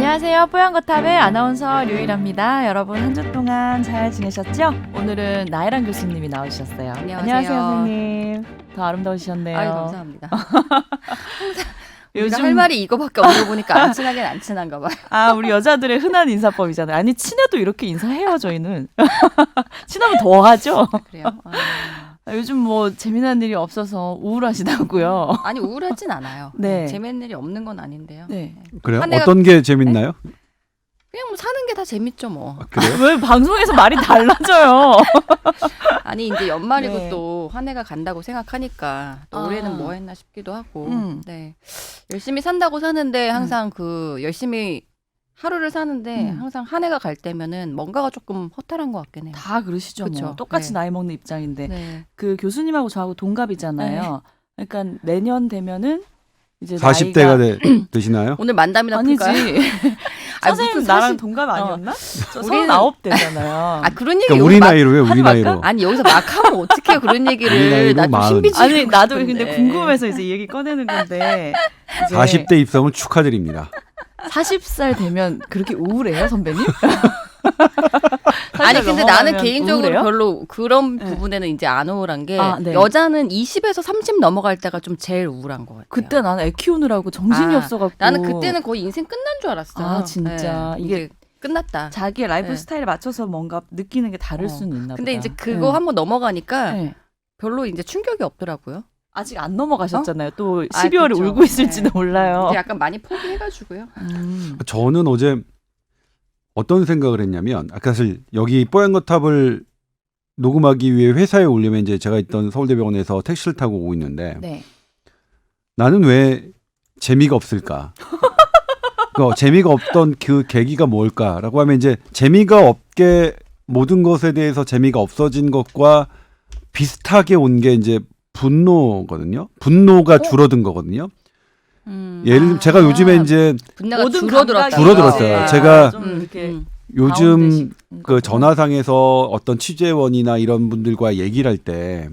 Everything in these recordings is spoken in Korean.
안녕하세요. 뽀얀거탑의 아나운서 류일합니다. 여러분 한 주 동안 잘 지내셨죠? 오늘은 나혜란 교수님이 나오셨어요. 안녕하세요. 선생님. 더 아름다우셨네요. 아유, 감사합니다. 요즘 할 말이 이거밖에 없는 거 보니까 안 친하긴 안 친한가 봐요. 아, 우리 여자들의 흔한 인사법이잖아요. 아니, 친해도 이렇게 인사해요, 저희는. 친하면 더 하죠. 그래요. 요즘 뭐 재미난 일이 없어서 우울하시다고요. 아니, 우울하진 않아요. 네. 재밌는 일이 없는 건 아닌데요. 네. 그래요? 한 해가- 어떤 게 재밌나요? 그냥 뭐 사는 게 다 재밌죠, 뭐. 아, 그래요? 왜 방송에서 말이 달라져요? 아니, 이제 연말이고 네. 또 한 해가 간다고 생각하니까 또 아. 올해는 뭐 했나 싶기도 하고. 네. 열심히 산다고 사는데 항상 그 열심히 하루를 사는데 항상 한 해가 갈 때면은 뭔가가 조금 허탈한 것 같긴 해요. 다 그러시죠. 뭐. 그쵸. 똑같이 네. 나이 먹는 입장인데. 네. 그 교수님하고 저하고 동갑이잖아요. 그러니까 내년 되면은 이제 40대가 되시나요? 오늘 만담이나 아니지. 풀까요? 아니, 선생님 무슨 나랑 40 동갑 아니었나? 저 우리는- 39대잖아요. 아, 그런 얘기 그러니까 여기서 우리 막- 나이로 왜 우리 말까? 나이로? 아니 여기서 막 하면 어떡해요 그런 우리 얘기를. 나이로 나 좀 마흔. 신비주의. 아니 나도 근데 궁금해서 이제 얘기 꺼내는 건데 이제 40대 입성을 축하드립니다. 40살 되면 그렇게 우울해요, 선배님? 아니 근데 나는 개인적으로 우울해요? 별로 그런 네. 부분에는 이제 안 우울한 게 아, 네. 여자는 20에서 30 넘어갈 때가 좀 제일 우울한 것 같아요. 그때 나는 애 키우느라고 정신이 아, 없어갖고 나는 그때는 거의 인생 끝난 줄 알았어요. 아, 진짜. 네, 이게 이제 끝났다. 자기의 라이프 네. 스타일에 맞춰서 뭔가 느끼는 게 다를 어. 수는 있나 근데 보다. 이제 그거 한번 넘어가니까 네. 별로 이제 충격이 없더라고요. 아직 안 넘어가셨잖아요. 또 12월에 그쵸. 울고 있을지도 네. 몰라요. 이제 약간 많이 포기해가지고요. 저는 어제 어떤 생각을 했냐면 아까 사실 여기 뽀얀거탑을 녹음하기 위해 회사에 오려면 이제 제가 있던 서울대병원에서 택시를 타고 오고 있는데 네. 나는 왜 재미가 없을까? 재미가 없던 그 계기가 뭘까라고 하면 이제 재미가 없게 모든 것에 대해서 재미가 없어진 것과 비슷하게 온 게 이제 분노거든요. 분노가 줄어든 거거든요. 예를 들면 제가 요즘에 이제 분야가 모든 줄어들었다. 줄어들었어요. 제가 좀 이렇게 요즘 다운되신 그 거죠. 전화상에서 어떤 취재원이나 이런 분들과 얘기를 할 때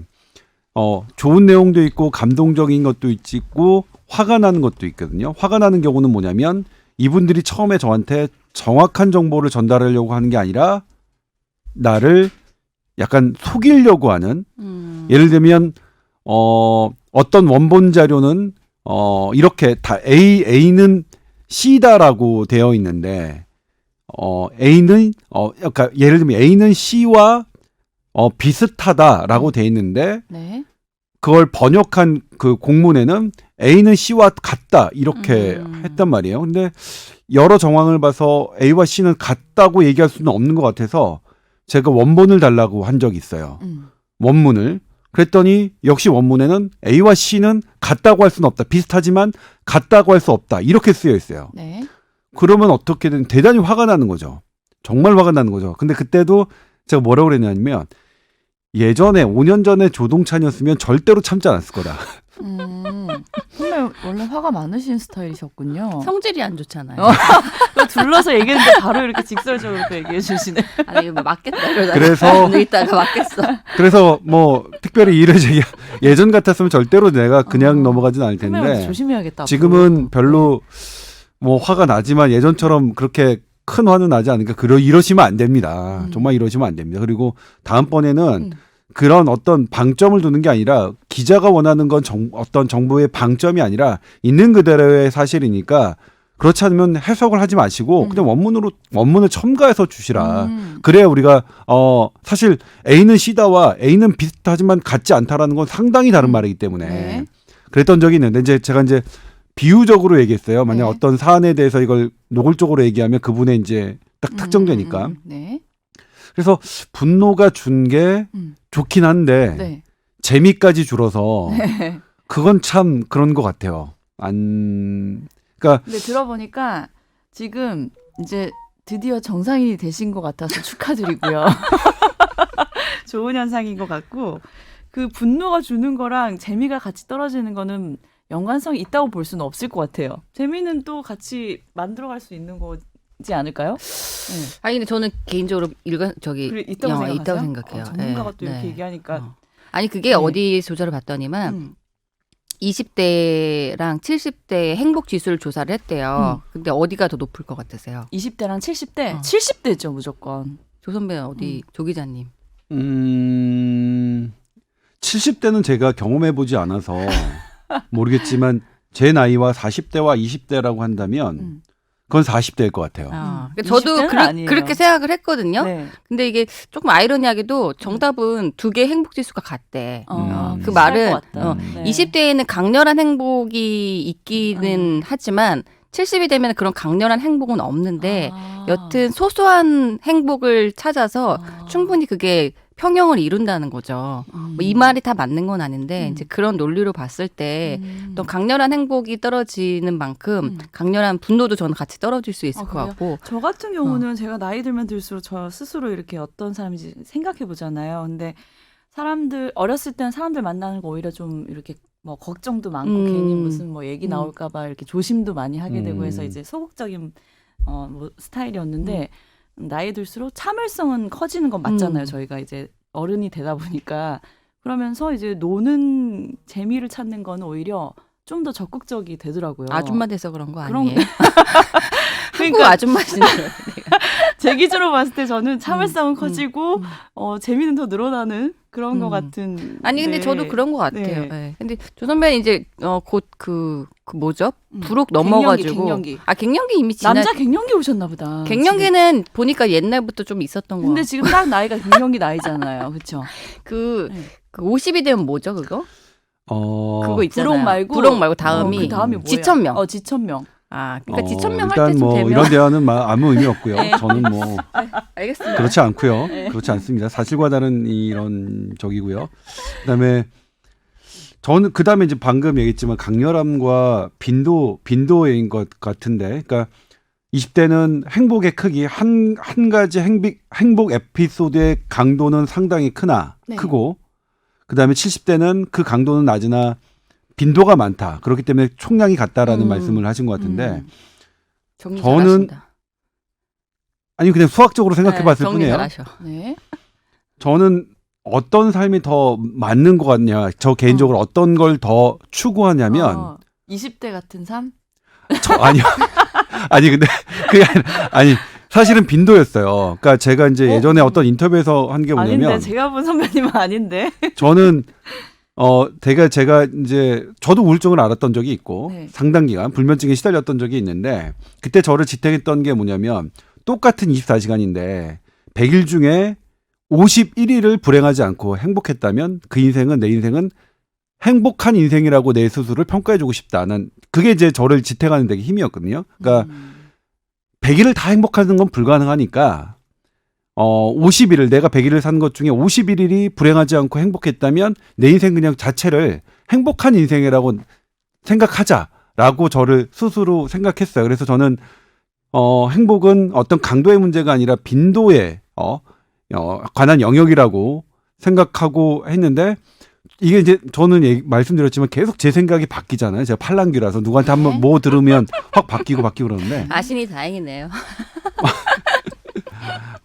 좋은 내용도 있고 감동적인 것도 있고 화가 나는 것도 있거든요. 화가 나는 경우는 뭐냐면 이분들이 처음에 저한테 정확한 정보를 전달하려고 하는 게 아니라 나를 약간 속이려고 하는 예를 들면 어떤 원본 자료는 이렇게 다 A는 C다라고 되어 있는데 A는 그러니까 예를 들면 A는 C와 비슷하다라고 되어 있는데 네. 그걸 번역한 그 공문에는 A는 C와 같다 이렇게 했단 말이에요. 근데 여러 정황을 봐서 A와 C는 같다고 얘기할 수는 없는 것 같아서 제가 원본을 달라고 한 적이 있어요. 원문을. 그랬더니 역시 원문에는 A와 C는 같다고 할 수는 없다. 비슷하지만 같다고 할 수 없다. 이렇게 쓰여 있어요. 네. 그러면 어떻게든 대단히 화가 나는 거죠. 정말 화가 나는 거죠. 근데 그때도 제가 뭐라고 그랬냐면 예전에 5년 전에 조동찬이었으면 절대로 참지 않았을 거다. 선배 원래 화가 많으신 스타일이셨군요. 성질이 안 좋잖아요. 또 둘러서 얘기했는데 바로 이렇게 직설적으로 또 얘기해 주시네. 아니 이거 맞겠다 이러다가 그래서 이따가 맞겠어. 그래서 뭐 특별히 이를 제기 예전 같았으면 절대로 내가 그냥 넘어가진 않을 선배 텐데 조심해야겠다. 지금은 앞으로. 별로 뭐 화가 나지만 예전처럼 그렇게 큰 화는 나지 않으니까 이러시면 안 됩니다. 정말 이러시면 안 됩니다. 그리고 다음번에는 그런 어떤 방점을 두는 게 아니라 기자가 원하는 건 어떤 정부의 방점이 아니라 있는 그대로의 사실이니까 그렇지 않으면 해석을 하지 마시고 그냥 원문을 첨가해서 주시라. 그래야 우리가 사실 A는 C다와 A는 비슷하지만 같지 않다라는 건 상당히 다른 말이기 때문에 네. 그랬던 적이 있는데 이제 제가 이제 비유적으로 얘기했어요. 만약 네. 어떤 사안에 대해서 이걸 노골적으로 얘기하면 그분의 이제 딱 특정되니까. 네. 그래서 분노가 준 게 좋긴 한데 네. 재미까지 줄어서 그건 참 그런 것 같아요. 그러니까 근데 들어보니까 지금 이제 드디어 정상인이 되신 것 같아서 축하드리고요. 좋은 현상인 것 같고 그 분노가 주는 거랑 재미가 같이 떨어지는 거는 연관성이 있다고 볼 수는 없을 것 같아요. 재미는 또 같이 만들어갈 수 있는 거지 않을까요? 네. 아니 근데 저는 개인적으로 그래, 있다고 생각하세요? 있다고 생각해요. 전문가가 네, 또 이렇게 네. 얘기하니까 아니 그게 네. 어디 조사를 봤더니만 20대랑 70대의 행복 지수를 조사를 했대요. 근데 어디가 더 높을 것 같으세요? 20대랑 70대? 어. 70대죠, 무조건. 조 선배는 어디 조 기자님? 70대는 제가 경험해 보지 않아서 모르겠지만 제 나이와 40대와 20대라고 한다면 그건 40대일 것 같아요. 그러니까 저도 20대는 아니에요. 그렇게 생각을 했거든요. 네. 근데 이게 조금 아이러니하게도 정답은 두 개의 행복 지수가 같대. 그 비슷할 말은 것 같다. 네. 20대에는 강렬한 행복이 있기는 하지만 70이 되면 그런 강렬한 행복은 없는데 여튼 소소한 행복을 찾아서 충분히 그게 평형을 이룬다는 거죠. 뭐 이 말이 다 맞는 건 아닌데 이제 그런 논리로 봤을 때 또 강렬한 행복이 떨어지는 만큼 강렬한 분노도 저는 같이 떨어질 수 있을 것 그래요? 같고. 저 같은 경우는 제가 나이 들면 들수록 저 스스로 이렇게 어떤 사람인지 생각해 보잖아요. 근데 사람들 어렸을 때는 사람들 만나는 거 오히려 좀 이렇게 뭐 걱정도 많고 괜히 무슨 뭐 얘기 나올까 봐 이렇게 조심도 많이 하게 되고 해서 이제 소극적인 뭐 스타일이었는데 나이 들수록 참을성은 커지는 건 맞잖아요. 저희가 이제 어른이 되다 보니까 그러면서 이제 노는 재미를 찾는 건 오히려 좀 더 적극적이 되더라고요. 아줌마 돼서 그런 거 그런 아니에요? 한국 그러니까 아줌마시네. 제 기준으로 봤을 때 저는 참을성은 커지고 재미는 더 늘어나는 그런 것 같은. 아니 근데 네. 저도 그런 것 같아요. 네. 네. 근데 조 선배는 이제 곧 그 뭐죠? 부록 넘어가지고. 갱년기. 갱년기 이미 지나. 남자 갱년기 오셨나 보다. 갱년기는 보니까 옛날부터 좀 있었던 거. 근데 지금 딱 나이가 갱년기 나이잖아요. 그렇죠? 그 50이 되면 뭐죠 그거? 그거 있잖아요. 부록 말고 다음이 그 다음이 뭐예요? 지천명. 지천명. 그러니까 지천명 할 일단 때쯤 뭐 되면 이런 대화는 아무 의미 없고요. 저는 뭐 알겠습니다. 그렇지 않고요. 그렇지 않습니다. 사실과 다른 이런 적이고요. 그다음에 저는 그다음에 이제 방금 얘기했지만 강렬함과 빈도인 것 같은데, 그러니까 20대는 행복의 크기 한 가지 행복 에피소드의 강도는 상당히 크고, 그다음에 70대는 그 강도는 낮으나 빈도가 많다. 그렇기 때문에 총량이 같다라는 말씀을 하신 것 같은데, 정리 저는 잘하신다. 아니 그냥 수학적으로 생각해 봤을 정리 뿐이에요. 잘하셔. 네. 저는 어떤 삶이 더 맞는 것 같냐, 저 개인적으로 어떤 걸 더 추구하냐면 20대 같은 삶? 아니요. 아니 근데 그게 아니 사실은 빈도였어요. 그러니까 제가 이제 예전에 어떤 인터뷰에서 한 게 뭐냐면, 아닌데 제가 본 선배님은 아닌데. 저는 제가 이제 저도 우울증을 앓았던 적이 있고 네. 상당 기간 불면증에 시달렸던 적이 있는데, 그때 저를 지탱했던 게 뭐냐면 똑같은 24시간인데 100일 중에 51일을 불행하지 않고 행복했다면 그 인생은 내 인생은 행복한 인생이라고 내 스스로를 평가해주고 싶다는, 그게 이제 저를 지탱하는 데게 힘이었거든요. 그러니까 100일을 다 행복하는 건 불가능하니까 50일을 내가 100일을 산 것 중에 51일이 불행하지 않고 행복했다면 내 인생 그냥 자체를 행복한 인생이라고 생각하자라고 저를 스스로 생각했어요. 그래서 저는 행복은 어떤 강도의 문제가 아니라 빈도에 관한 영역이라고 생각하고 했는데, 이게 이제 저는 말씀드렸지만 계속 제 생각이 바뀌잖아요. 제가 팔랑귀라서 누구한테 한번 뭐 들으면 확 바뀌고 그러는데, 아시니 다행이네요.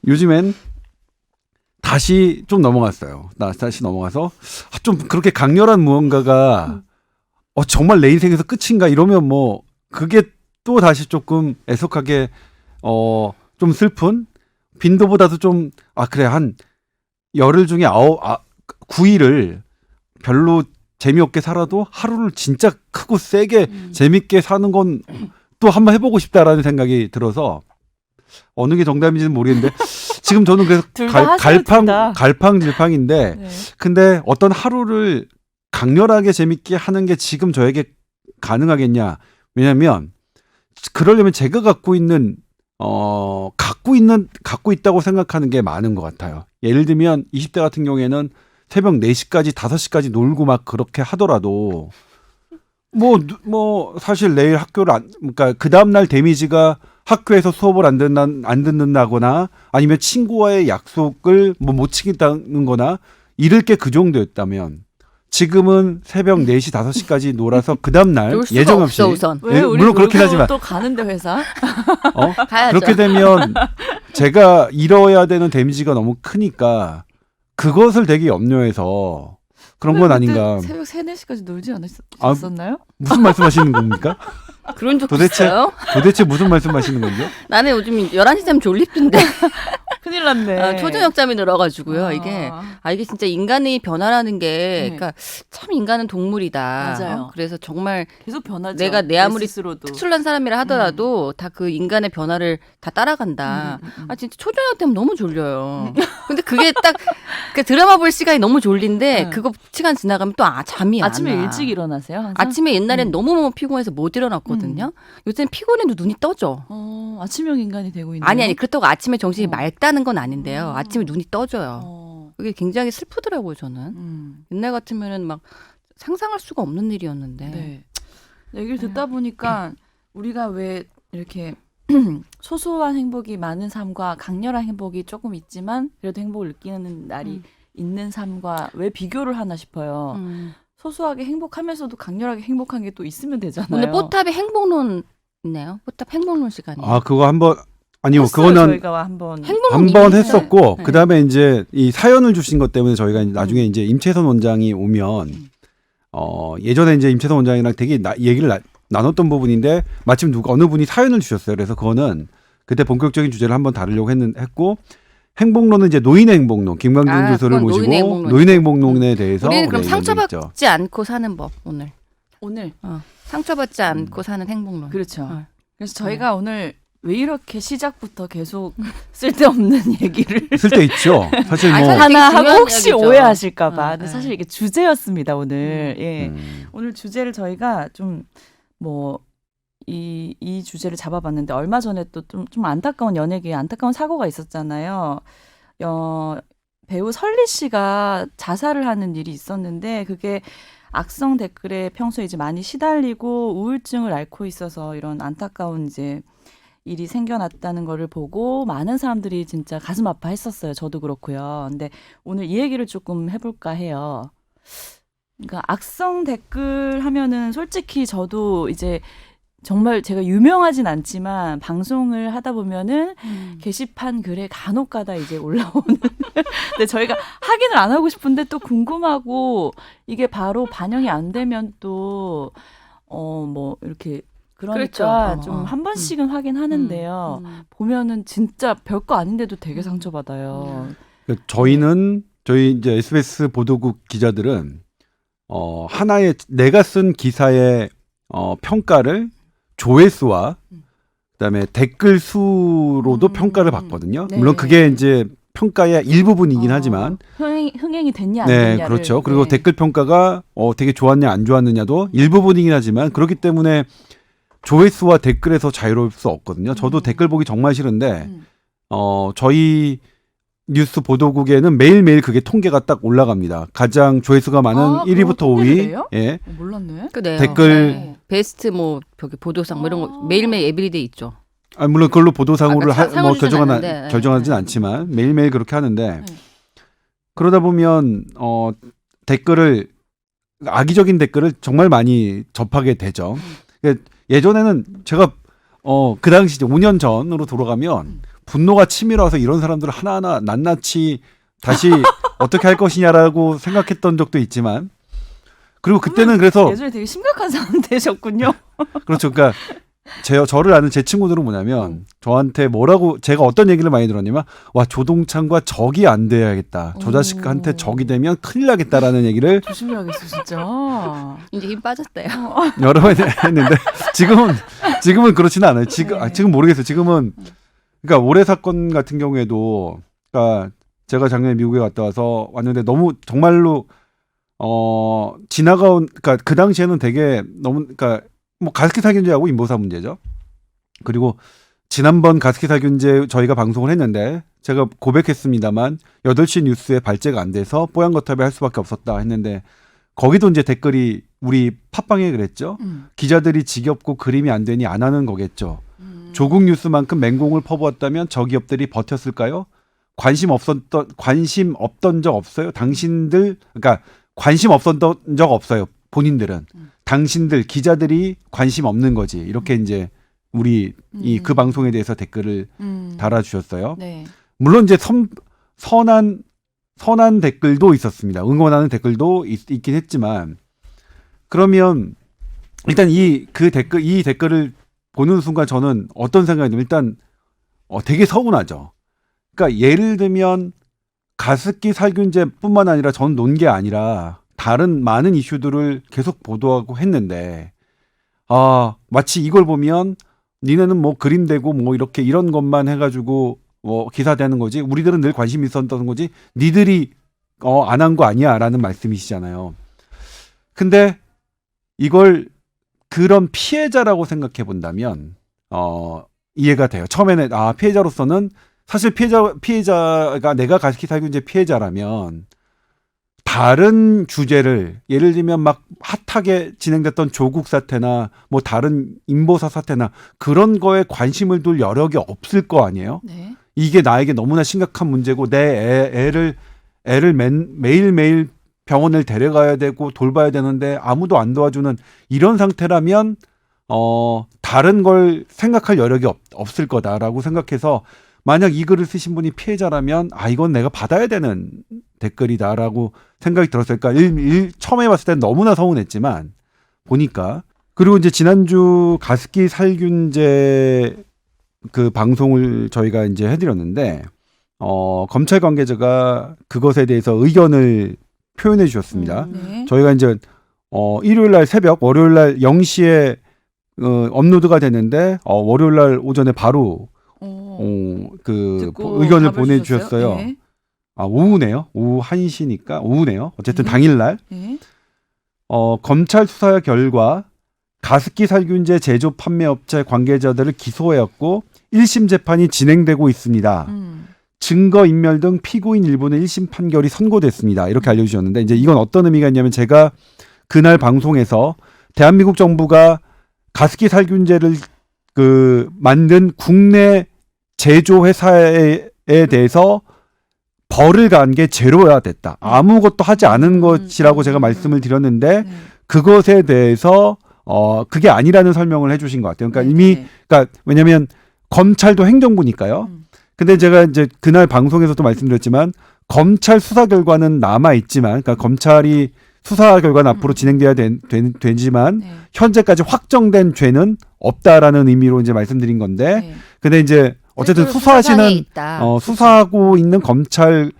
요즘엔 다시 좀 넘어갔어요. 다시 넘어가서 좀 그렇게 강렬한 무언가가 정말 내 인생에서 끝인가 이러면 뭐 그게 또 다시 조금 애석하게 좀 슬픈, 빈도보다도 좀 그래 한 열흘 중에 9일을 별로 재미없게 살아도 하루를 진짜 크고 세게 재밌게 사는 건 또 한번 해보고 싶다라는 생각이 들어서, 어느 게 정답인지는 모르겠는데 지금 저는 그래서 둘다 하세요, 둘 다. 갈팡질팡인데, 네. 근데 어떤 하루를 강렬하게 재밌게 하는 게 지금 저에게 가능하겠냐? 왜냐하면 그러려면 제가 갖고 있다고 생각하는 게 많은 것 같아요. 예를 들면 20대 같은 경우에는 새벽 4시까지 5시까지 놀고 막 그렇게 하더라도 뭐 사실 내일 그러니까 그 다음 날 데미지가 학교에서 수업을 안 듣는다거나 아니면 친구와의 약속을 못 지킨다는 거나 이럴 게 그 정도였다면, 지금은 새벽 4시 5시까지 놀아서 그 다음 날 놀 수가 예정 없이 없어, 우선. 왜 우리 물론 그렇긴 하지만 또 가는데 회사? 가야죠. 그렇게 되면 제가 잃어야 되는 데미지가 너무 크니까 그것을 되게 염려해서 그런 건 아닌가. 새벽 3, 4시까지 놀지 아, 않았었나요? 무슨 말씀하시는 겁니까? 그런 적 도대체? 있어요? 도대체 무슨 말씀하시는 건죠? 나는 요즘 11시 되면 졸립던데. 큰일 났네. 초저녁 잠이 늘어가지고요. 아. 이게 진짜 인간의 변화라는 게, 네. 그러니까 참 인간은 동물이다. 맞아요. 그래서 정말 계속 변하죠. 내가 내 아무리 스스로도. 특출난 사람이라 하더라도 다 그 인간의 변화를 다 따라간다. 진짜 초저녁 되면 너무 졸려요. 근데 그게 딱 그 드라마 볼 시간이 너무 졸린데 그거 시간 지나가면 또 잠이 안 와. 아침에 일찍 일어나세요? 항상? 아침에 옛날엔 너무너무 피곤해서 못 일어났거든요. 요새는 피곤해도 눈이 떠져. 아침형 인간이 되고 있네요. 아니 그렇다고 아침에 정신이 맑다는 건 아닌데요. 아침에 눈이 떠져요. 그게 굉장히 슬프더라고요, 저는. 옛날 같으면은 막 상상할 수가 없는 일이었는데. 네. 얘기를 듣다 보니까 우리가 왜 이렇게 소소한 행복이 많은 삶과 강렬한 행복이 조금 있지만 그래도 행복을 느끼는 날이 있는 삶과 왜 비교를 하나 싶어요. 소소하게 행복하면서도 강렬하게 행복한 게 또 있으면 되잖아요. 오늘 뽀탑의 행복론 있네요. 뽀탑 행복론 시간이에요. 아, 그거 한번 아니요, 했어요, 그거는 저희가 한번 행복론 한 이미 번 했어요. 했었고 네. 그다음에 이제 이 사연을 주신 것 때문에 저희가 이제 나중에 이제 임채선 원장이 오면 예전에 이제 임채선 원장이랑 되게 얘기를 나눴던 부분인데 마침 어느 분이 사연을 주셨어요. 그래서 그거는 그때 본격적인 주제를 한번 다루려고 했고 행복론은 이제 노인의 행복론 김광준 교수를 그건 모시고 노인의 행복론이죠. 노인의 행복론에 대해서 우리는 그럼 네, 상처받지 얘기했죠. 않고 사는 법 오늘. 오늘 상처받지 않고 사는 행복론. 그렇죠. 그래서 저희가 오늘 왜 이렇게 시작부터 계속 쓸데없는 얘기를 쓸데 있죠. 사실 뭐 아니, 사실 하나 되게 하고 중요한 혹시 이야기죠. 오해하실까봐. 근데 네. 사실 이게 주제였습니다 오늘. 예. 음. 오늘 주제를 저희가 좀 뭐 이 주제를 잡아봤는데 얼마 전에 또 좀 안타까운 연예계에 안타까운 사고가 있었잖아요. 배우 설리 씨가 자살을 하는 일이 있었는데 그게 악성 댓글에 평소에 이제 많이 시달리고 우울증을 앓고 있어서 이런 안타까운 이제 일이 생겨났다는 거를 보고 많은 사람들이 진짜 가슴 아파했었어요. 저도 그렇고요. 근데 오늘 이 얘기를 조금 해볼까 해요. 그러니까 악성 댓글 하면은 솔직히 저도 이제 정말 제가 유명하진 않지만 방송을 하다 보면은 게시판 글에 간혹가다 이제 올라오는 근데 저희가 확인을 안 하고 싶은데 또 궁금하고 이게 바로 반영이 안 되면 또 뭐 이렇게 그러니까 그렇죠. 좀 한 번씩은 확인하는데요. 보면은 진짜 별거 아닌데도 되게 상처받아요. 저희는 저희 이제 SBS 보도국 기자들은 하나의 내가 쓴 기사의 평가를 조회수와 그다음에 댓글 수로도 평가를 받거든요. 네. 물론 그게 이제 평가의 일부분이긴 하지만 흥행이 됐냐 안 네, 됐냐를. 그렇죠. 그리고 네. 댓글 평가가 되게 좋았냐 안 좋았느냐도 일부분이긴 하지만 그렇기 때문에 조회수와 댓글에서 자유로울 수 없거든요. 저도 댓글 보기 정말 싫은데 저희 뉴스 보도국에는 매일매일 그게 통계가 딱 올라갑니다. 가장 조회수가 많은 아, 1위부터 그거 통계를 5위. 내요? 예. 몰랐네. 그래요. 댓글- 네. 베스트 뭐 보도상 뭐 이런 거 매일매일 에브리데이 있죠. 물론 그걸로 보도상으로 상을 주진 않는데, 네. 결정하진 않지만 매일매일 그렇게 하는데 네. 그러다 보면 댓글을 악의적인 댓글을 정말 많이 접하게 되죠. 그러니까 예전에는 제가 그 당시 이제 5년 전으로 돌아가면 분노가 치밀어서 이런 사람들을 하나하나 낱낱이 다시 어떻게 할 것이냐라고 생각했던 적도 있지만 그리고 그때는 그래서 예전에 되게 심각한 상황 되셨군요. 그렇죠. 그러니까 저를 아는 제 친구들은 뭐냐면 저한테 뭐라고 제가 어떤 얘기를 많이 들었냐면 와 조동찬과 적이 안 돼야겠다. 저 자식한테 적이 되면 큰일 나겠다라는 얘기를 조심해야겠어 진짜. 이제 힘 빠졌대요. 여러 번 했는데 지금은 그렇지는 않아요. 지금 모르겠어요. 지금은 그러니까 올해 사건 같은 경우에도 그러니까 제가 작년에 미국에 갔다 와서 왔는데 너무 정말로 지나가온 그러니까 그 당시에는 되게 너무 그러니까 뭐 가습기 살균제하고 인보사 문제죠. 그리고 지난번 가습기 살균제 저희가 방송을 했는데 제가 고백했습니다만 8시 뉴스에 발제가 안 돼서 뽀얀거탑에 할 수밖에 없었다 했는데 거기도 이제 댓글이 우리 팟빵에 그랬죠. 기자들이 지겹고 그림이 안 되니 안 하는 거겠죠. 조국 뉴스만큼 맹공을 퍼부었다면 저 기업들이 버텼을까요? 관심 없던 적 없어요. 당신들 그러니까 관심 없었던 적 없어요. 본인들은 당신들 기자들이 관심 없는 거지. 이렇게 이제 우리 그 방송에 대해서 댓글을 달아주셨어요. 네. 물론 이제 선한 선한 댓글도 있었습니다. 응원하는 댓글도 있긴 했지만 그러면 일단 이 댓글을 보는 순간 저는 어떤 생각이 들면 일단 되게 서운하죠. 그러니까 예를 들면 가습기 살균제뿐만 아니라 전 논 게 아니라 다른 많은 이슈들을 계속 보도하고 했는데 마치 이걸 보면 니네는 뭐 그림되고 뭐 이렇게 이런 것만 해가지고 뭐 기사되는 거지 우리들은 늘 관심 있었던 거지 니들이 안 한 거 아니야 라는 말씀이시잖아요. 근데 이걸 그런 피해자라고 생각해 본다면 이해가 돼요. 처음에는 피해자로서는 사실 피해자가 내가 가습기 살균제 피해자라면 다른 주제를 예를 들면 막 핫하게 진행됐던 조국 사태나 뭐 다른 인보사 사태나 그런 거에 관심을 둘 여력이 없을 거 아니에요. 네. 이게 나에게 너무나 심각한 문제고 내 애를 매일매일 병원을 데려가야 되고 돌봐야 되는데 아무도 안 도와주는 이런 상태라면 다른 걸 생각할 여력이 없을 거다라고 생각해서 만약 이 글을 쓰신 분이 피해자라면 이건 내가 받아야 되는 댓글이다라고 생각이 들었어요. 그러니까 처음에 봤을 땐 너무나 서운했지만 보니까 그리고 이제 지난주 가습기 살균제 그 방송을 저희가 이제 해드렸는데 검찰 관계자가 그것에 대해서 의견을 표현해 주셨습니다. 네. 저희가 이제 일요일 날 새벽 월요일 날 0시에 업로드가 됐는데 월요일 날 오전에 바로 그 듣고 의견을 답을 보내주셨어요. 네. 오후네요. 오후 1시니까 오후네요. 어쨌든 당일날 네. 검찰 수사 결과 가습기 살균제 제조 판매업체 관계자들을 기소하였고 1심 재판이 진행되고 있습니다. 증거인멸 등 피고인 일부는 1심 판결이 선고됐습니다. 이렇게 알려주셨는데 이제 이건 어떤 의미가 있냐면 제가 그날 방송에서 대한민국 정부가 가습기 살균제를 만든 국내 제조 회사에 대해서 벌을 가한 게 제로야 됐다. 아무것도 하지 않은 것이라고 제가 말씀을 드렸는데 네. 그것에 대해서 그게 아니라는 설명을 해주신 것 같아요. 그러니까 이미 네. 그러니까 왜냐하면 검찰도 행정부니까요. 근데 제가 이제 그날 방송에서도 말씀드렸지만 검찰 수사 결과는 남아 있지만, 그러니까 검찰이 수사 결과는 앞으로 진행돼야 되지만 네. 현재까지 확정된 죄는 없다라는 의미로 이제 말씀드린 건데, 네. 근데 이제 어쨌든 그래도 수사하시는 수사상에 있다. 수사하고 있는 검찰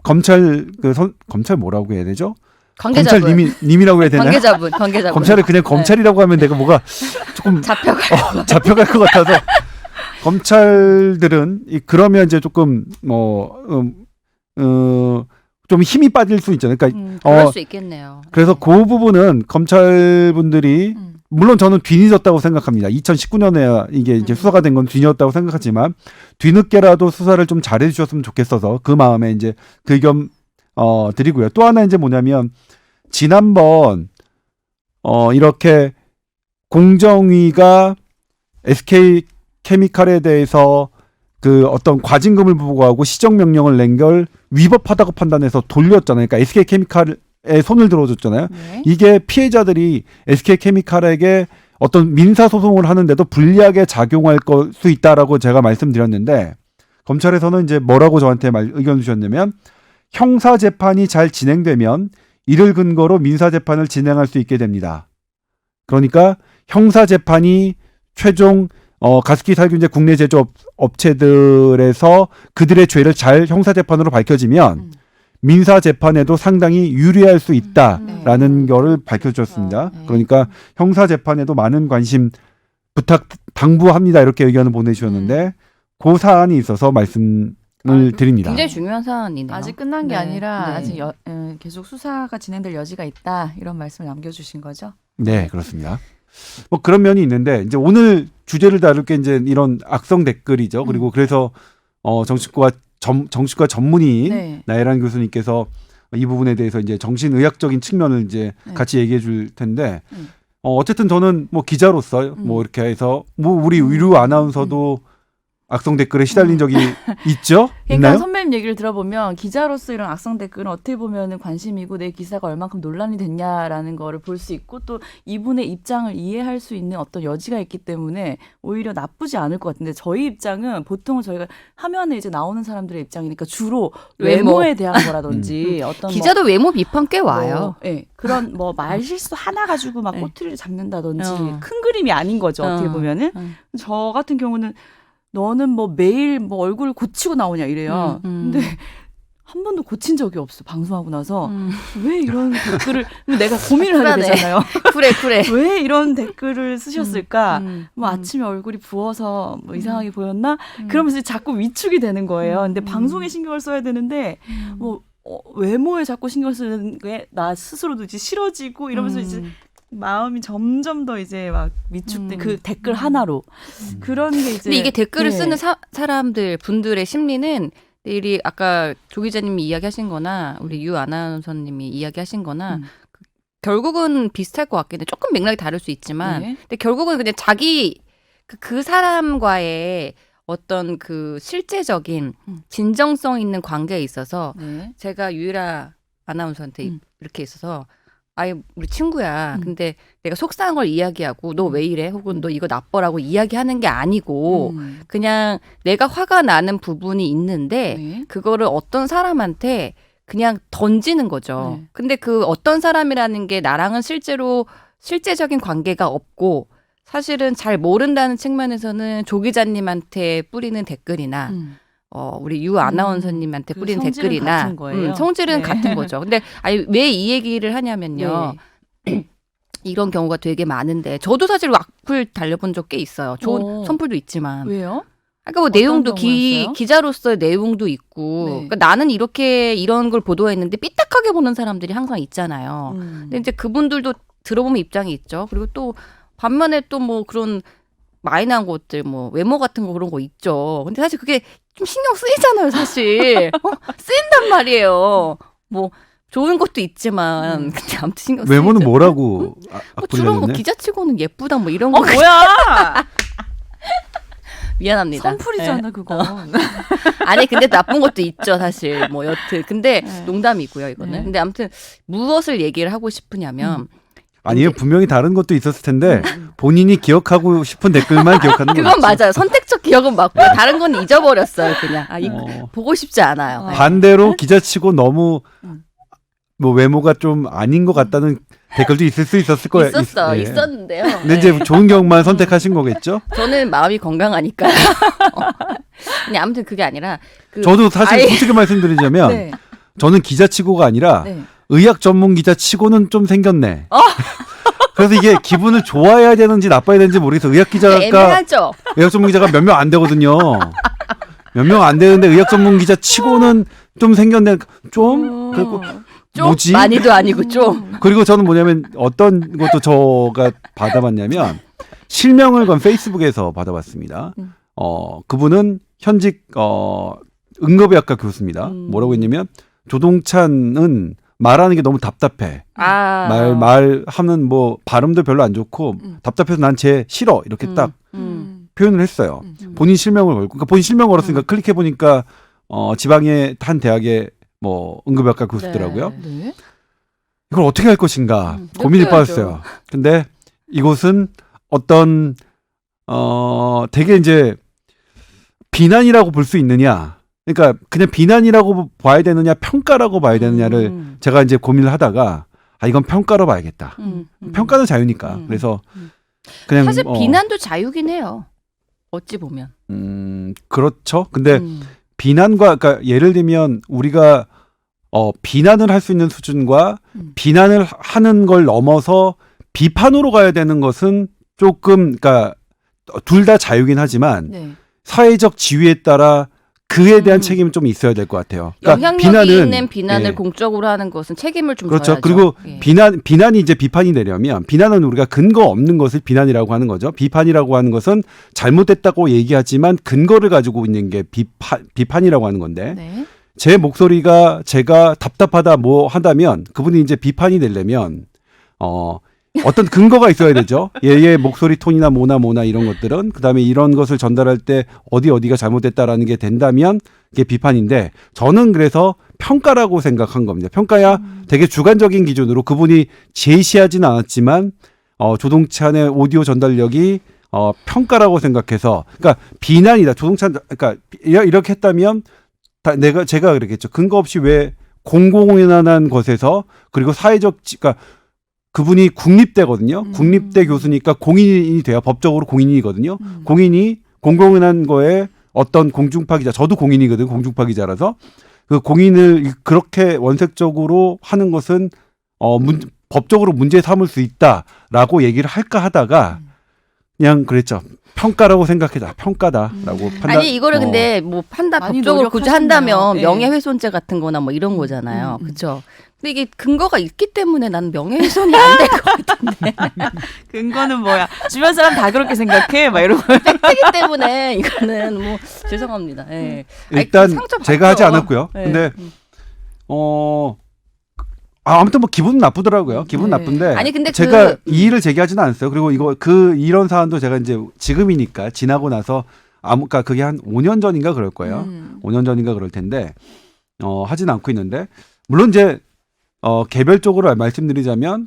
검찰 뭐라고 해야 되죠? 관계자분. 검찰 님이라고 해야 되나요? 관계자분. 검찰을 그냥 검찰이라고 하면 내가 뭐가 조금 잡혀갈 것 같아서 검찰들은 그러면 이제 조금 좀 힘이 빠질 수 있잖아요. 그러니까 그럴 수 있겠네요. 그래서 그 부분은 검찰분들이 음. 물론 저는 뒤늦었다고 생각합니다. 2019년에 이게 이제 수사가 된 건 뒤늦었다고 생각하지만 뒤늦게라도 수사를 좀 잘해 주셨으면 좋겠어서 그 마음에 이제 그 의견 드리고요. 또 하나 이제 뭐냐면 지난번 이렇게 공정위가 SK 케미칼에 대해서 그 어떤 과징금을 부과하고 시정 명령을 낸 걸 위법하다고 판단해서 돌렸잖아요. 그러니까 SK 케미칼에 손을 들어줬잖아요. 네. 이게 피해자들이 SK 케미칼에게 어떤 민사 소송을 하는데도 불리하게 작용할 수 있다라고 제가 말씀드렸는데 검찰에서는 이제 뭐라고 저한테 의견 주셨냐면 형사 재판이 잘 진행되면 이를 근거로 민사 재판을 진행할 수 있게 됩니다. 그러니까 형사 재판이 최종 가습기 살균제 국내 제조 업체들에서 그들의 죄를 잘 형사 재판으로 밝혀지면 민사 재판에도 상당히 유리할 수 있다라는 거를 밝혀주셨습니다. 네. 그러니까 형사 재판에도 많은 관심 당부합니다. 이렇게 의견을 보내주셨는데 그 사안이 있어서 말씀을 드립니다. 굉장히 중요한 사안이네요. 아직 끝난 게 네. 아니라 네. 아직 계속 수사가 진행될 여지가 있다 이런 말씀을 남겨주신 거죠. 네, 그렇습니다. 뭐 그런 면이 있는데 이제 오늘 주제를 다룰 게 이제 이런 악성 댓글이죠. 그리고 그래서 정신과 전문의인 네. 나혜란 교수님께서 이 부분에 대해서 이제 정신의학적인 측면을 이제 네. 같이 얘기해 줄 텐데 어쨌든 저는 뭐 기자로서 뭐 이렇게 해서 뭐 우리 의료 아나운서도 악성 댓글에 시달린 적이 있죠? 그러니까 있나요? 선배님 얘기를 들어보면 기자로서 이런 악성 댓글은 어떻게 보면 관심이고 내 기사가 얼만큼 논란이 됐냐라는 거를 볼 수 있고 또 이분의 입장을 이해할 수 있는 어떤 여지가 있기 때문에 오히려 나쁘지 않을 것 같은데 저희 입장은 보통은 저희가 화면에 이제 나오는 사람들의 입장이니까 주로 외모에 대한 거라든지 어떤 기자도 외모 비판 꽤 와요. 네, 그런 뭐 말 실수 하나 가지고 막 네. 꼬투리를 잡는다든지 어. 큰 그림이 아닌 거죠 어떻게 보면은 저 같은 경우는 너는 뭐 매일 뭐 얼굴 고치고 나오냐 이래요. 근데 한 번도 고친 적이 없어 방송하고 나서 왜 이런 댓글을 내가 고민을 하게 그러네. 되잖아요. 그래. 왜 이런 댓글을 쓰셨을까? 뭐 음. 아침에 얼굴이 부어서 뭐 이상하게 보였나? 그러면서 자꾸 위축이 되는 거예요. 근데 방송에 신경을 써야 되는데 뭐 외모에 자꾸 신경 쓰는 게 나 스스로도 이제 싫어지고 이러면서 이제 마음이 점점 더 이제 막 위축돼 그 댓글 하나로 그런 게 이제 근데 이게 댓글을 네. 쓰는 사람들 분들의 심리는 내일이 아까 조 기자님이 이야기하신거나 우리 유 아나운서님이 이야기하신거나 결국은 비슷할 것 같긴 해. 조금 맥락이 다를 수 있지만, 네. 근데 결국은 그냥 자기 그 사람과의 어떤 그 실제적인 진정성 있는 관계에 있어서 네. 제가 유일아 아나운서한테 이렇게 있어서 아예 우리 친구야. 근데 내가 속상한 걸 이야기하고 너 왜 이래? 혹은 너 이거 나빠라고 이야기하는 게 아니고 그냥 내가 화가 나는 부분이 있는데 네. 그거를 어떤 사람한테 그냥 던지는 거죠. 네. 근데 그 어떤 사람이라는 게 나랑은 실제로 실제적인 관계가 없고 사실은 잘 모른다는 측면에서는 조 기자님한테 뿌리는 댓글이나 우리 유 아나운서님한테 그 뿌리는 성질은 댓글이나 같은 거예요? 성질은 네. 같은 거죠. 근데 아니 왜 이 얘기를 하냐면요. 이런 경우가 되게 많은데 저도 사실 악플 달려본 적 꽤 있어요. 좋은 오. 선플도 있지만. 왜요? 그러니까 뭐 어떤 내용도 경우였어요? 기자로서의 내용도 있고 네. 그러니까 나는 이런 걸 보도했는데 삐딱하게 보는 사람들이 항상 있잖아요. 근데 이제 그분들도 들어보면 입장이 있죠. 그리고 또 반면에 또 뭐 그런 마이너한 것들 뭐 외모 같은 거 그런 거 있죠. 근데 사실 그게 좀 신경 쓰이잖아요, 사실. 쓰인단 말이에요. 뭐 좋은 것도 있지만 근데 아무튼 신경 쓰이죠. 외모는 뭐라고 뭐 악플이 주로 뭐 달렸나요? 기자치고는 예쁘다 뭐 이런 거 뭐야? 미안합니다. 선풀이잖아 네. 그건. 아니 근데 나쁜 것도 있죠 사실 뭐 여튼 근데 네. 농담이고요 이거는. 네. 근데 아무튼 무엇을 얘기를 하고 싶으냐면 아니에요. 분명히 다른 것도 있었을 텐데 본인이 기억하고 싶은 댓글만 기억하는 거죠. 그건 맞아요. 선택적 기억은 맞고 다른 건 잊어버렸어요 그냥. 보고 싶지 않아요. 네. 반대로 기자치고 너무 뭐 외모가 좀 아닌 것 같다는 댓글도 있을 수 있었을 거예요. 예. 있었는데요. 근데 이제 좋은 경우만 선택하신 거겠죠? 저는 마음이 건강하니까요. 근데 아무튼 그게 아니라 저도 사실 아예- 솔직히 말씀드리자면 네. 저는 기자치고가 아니라 네. 의학 전문 기자치고는 좀 생겼네. 그래서 이게 기분을 좋아해야 되는지 나빠야 되는지 모르겠어요. 의학 기자가 애매하죠. 의학 전문 기자가 몇 명 안 되거든요. 몇 명 안 되는데 의학 전문 기자치고는 좀 생겼네. 좀 그리고 좀 뭐지? 많이도 아니고 좀. 그리고 저는 뭐냐면 어떤 것도 저가 받아봤냐면 실명을 건 페이스북에서 받아봤습니다. 그분은 현직 응급의학과 교수입니다. 뭐라고 했냐면 조동찬은 말하는 게 너무 답답해. 말하는 뭐 발음도 별로 안 좋고 답답해서 난 쟤 싫어 이렇게 딱 표현을 했어요. 본인 실명을 걸고 그러니까 본인 실명 걸었으니까 클릭해 보니까 지방의 한 대학의 뭐 응급의학과 교수더라고요. 네. 이걸 어떻게 할 것인가 고민이 느껴야죠. 빠졌어요. 근데 이곳은 어떤 되게 이제 비난이라고 볼 수 있느냐, 그러니까 그냥 비난이라고 봐야 되느냐, 평가라고 봐야 되느냐를 제가 이제 고민을 하다가 이건 평가로 봐야겠다. 평가는 자유니까. 그래서 그냥 사실 비난도 자유긴 해요. 어찌 보면. 그렇죠. 근데 비난과 그러니까 예를 들면 우리가 비난을 할 수 있는 수준과 비난을 하는 걸 넘어서 비판으로 가야 되는 것은 조금 그러니까 둘 다 자유긴 하지만 네. 사회적 지위에 따라 그에 대한 책임은 좀 있어야 될 것 같아요. 그러니까 영향력이 있는 비난을 예. 공적으로 하는 것은 책임을 좀 그렇죠. 져야죠. 그리고 예. 비난이 이제 비판이 되려면 비난은 우리가 근거 없는 것을 비난이라고 하는 거죠. 비판이라고 하는 것은 잘못됐다고 얘기하지만 근거를 가지고 있는 게 비판이라고 하는 건데 네. 제 목소리가 제가 답답하다 뭐 한다면 그분이 이제 비판이 되려면 어떤 근거가 있어야 되죠. 얘의 목소리 톤이나 뭐나 이런 것들은 그다음에 이런 것을 전달할 때 어디가 잘못됐다라는 게 된다면 이게 비판인데 저는 그래서 평가라고 생각한 겁니다. 평가야 되게 주관적인 기준으로 그분이 제시하지는 않았지만 조동찬 의 오디오 전달력이 평가라고 생각해서 그러니까 비난이다. 조동찬 그러니까 이렇게 했다면 제가 그랬겠죠. 근거 없이 왜 공공연한 것에서 그리고 사회적 그러니까 그분이 국립대거든요. 국립대 교수니까 공인이 돼요. 법적으로 공인이거든요. 공인이 공공연한 거에 어떤 공중파 기자, 저도 공인이거든요. 공중파 기자라서 그 공인을 그렇게 원색적으로 하는 것은 법적으로 문제 삼을 수 있다라고 얘기를 할까 하다가 그냥 그랬죠. 평가라고 생각해다. 평가다라고 판단. 아니 이거를 근데 뭐 판단 많이 법적으로 굳이 노력하셨네요. 한다면 예. 명예훼손죄 같은 거나 뭐 이런 거잖아요. 음. 그렇죠? 근데 이게 근거가 있기 때문에 나는 명예훼손이 안 될 것 같은데. 근거는 뭐야? 주변 사람 다 그렇게 생각해? 막 이러고. 팩트기 때문에 이거는 뭐 죄송합니다. 예. 아니, 일단 그 상처 제가 하지 받죠. 않았고요. 예. 근데 아무튼 뭐 기분 나쁘더라고요. 기분 네. 나쁜데 아니, 근데 제가 이의를 제기하지는 않았어요. 그리고 이런 사안도 제가 이제 지금이니까 지나고 나서 그러니까 그게 한 5년 전인가 그럴 거예요. 5년 전인가 그럴 텐데 하진 않고 있는데 물론 이제 개별적으로 말씀드리자면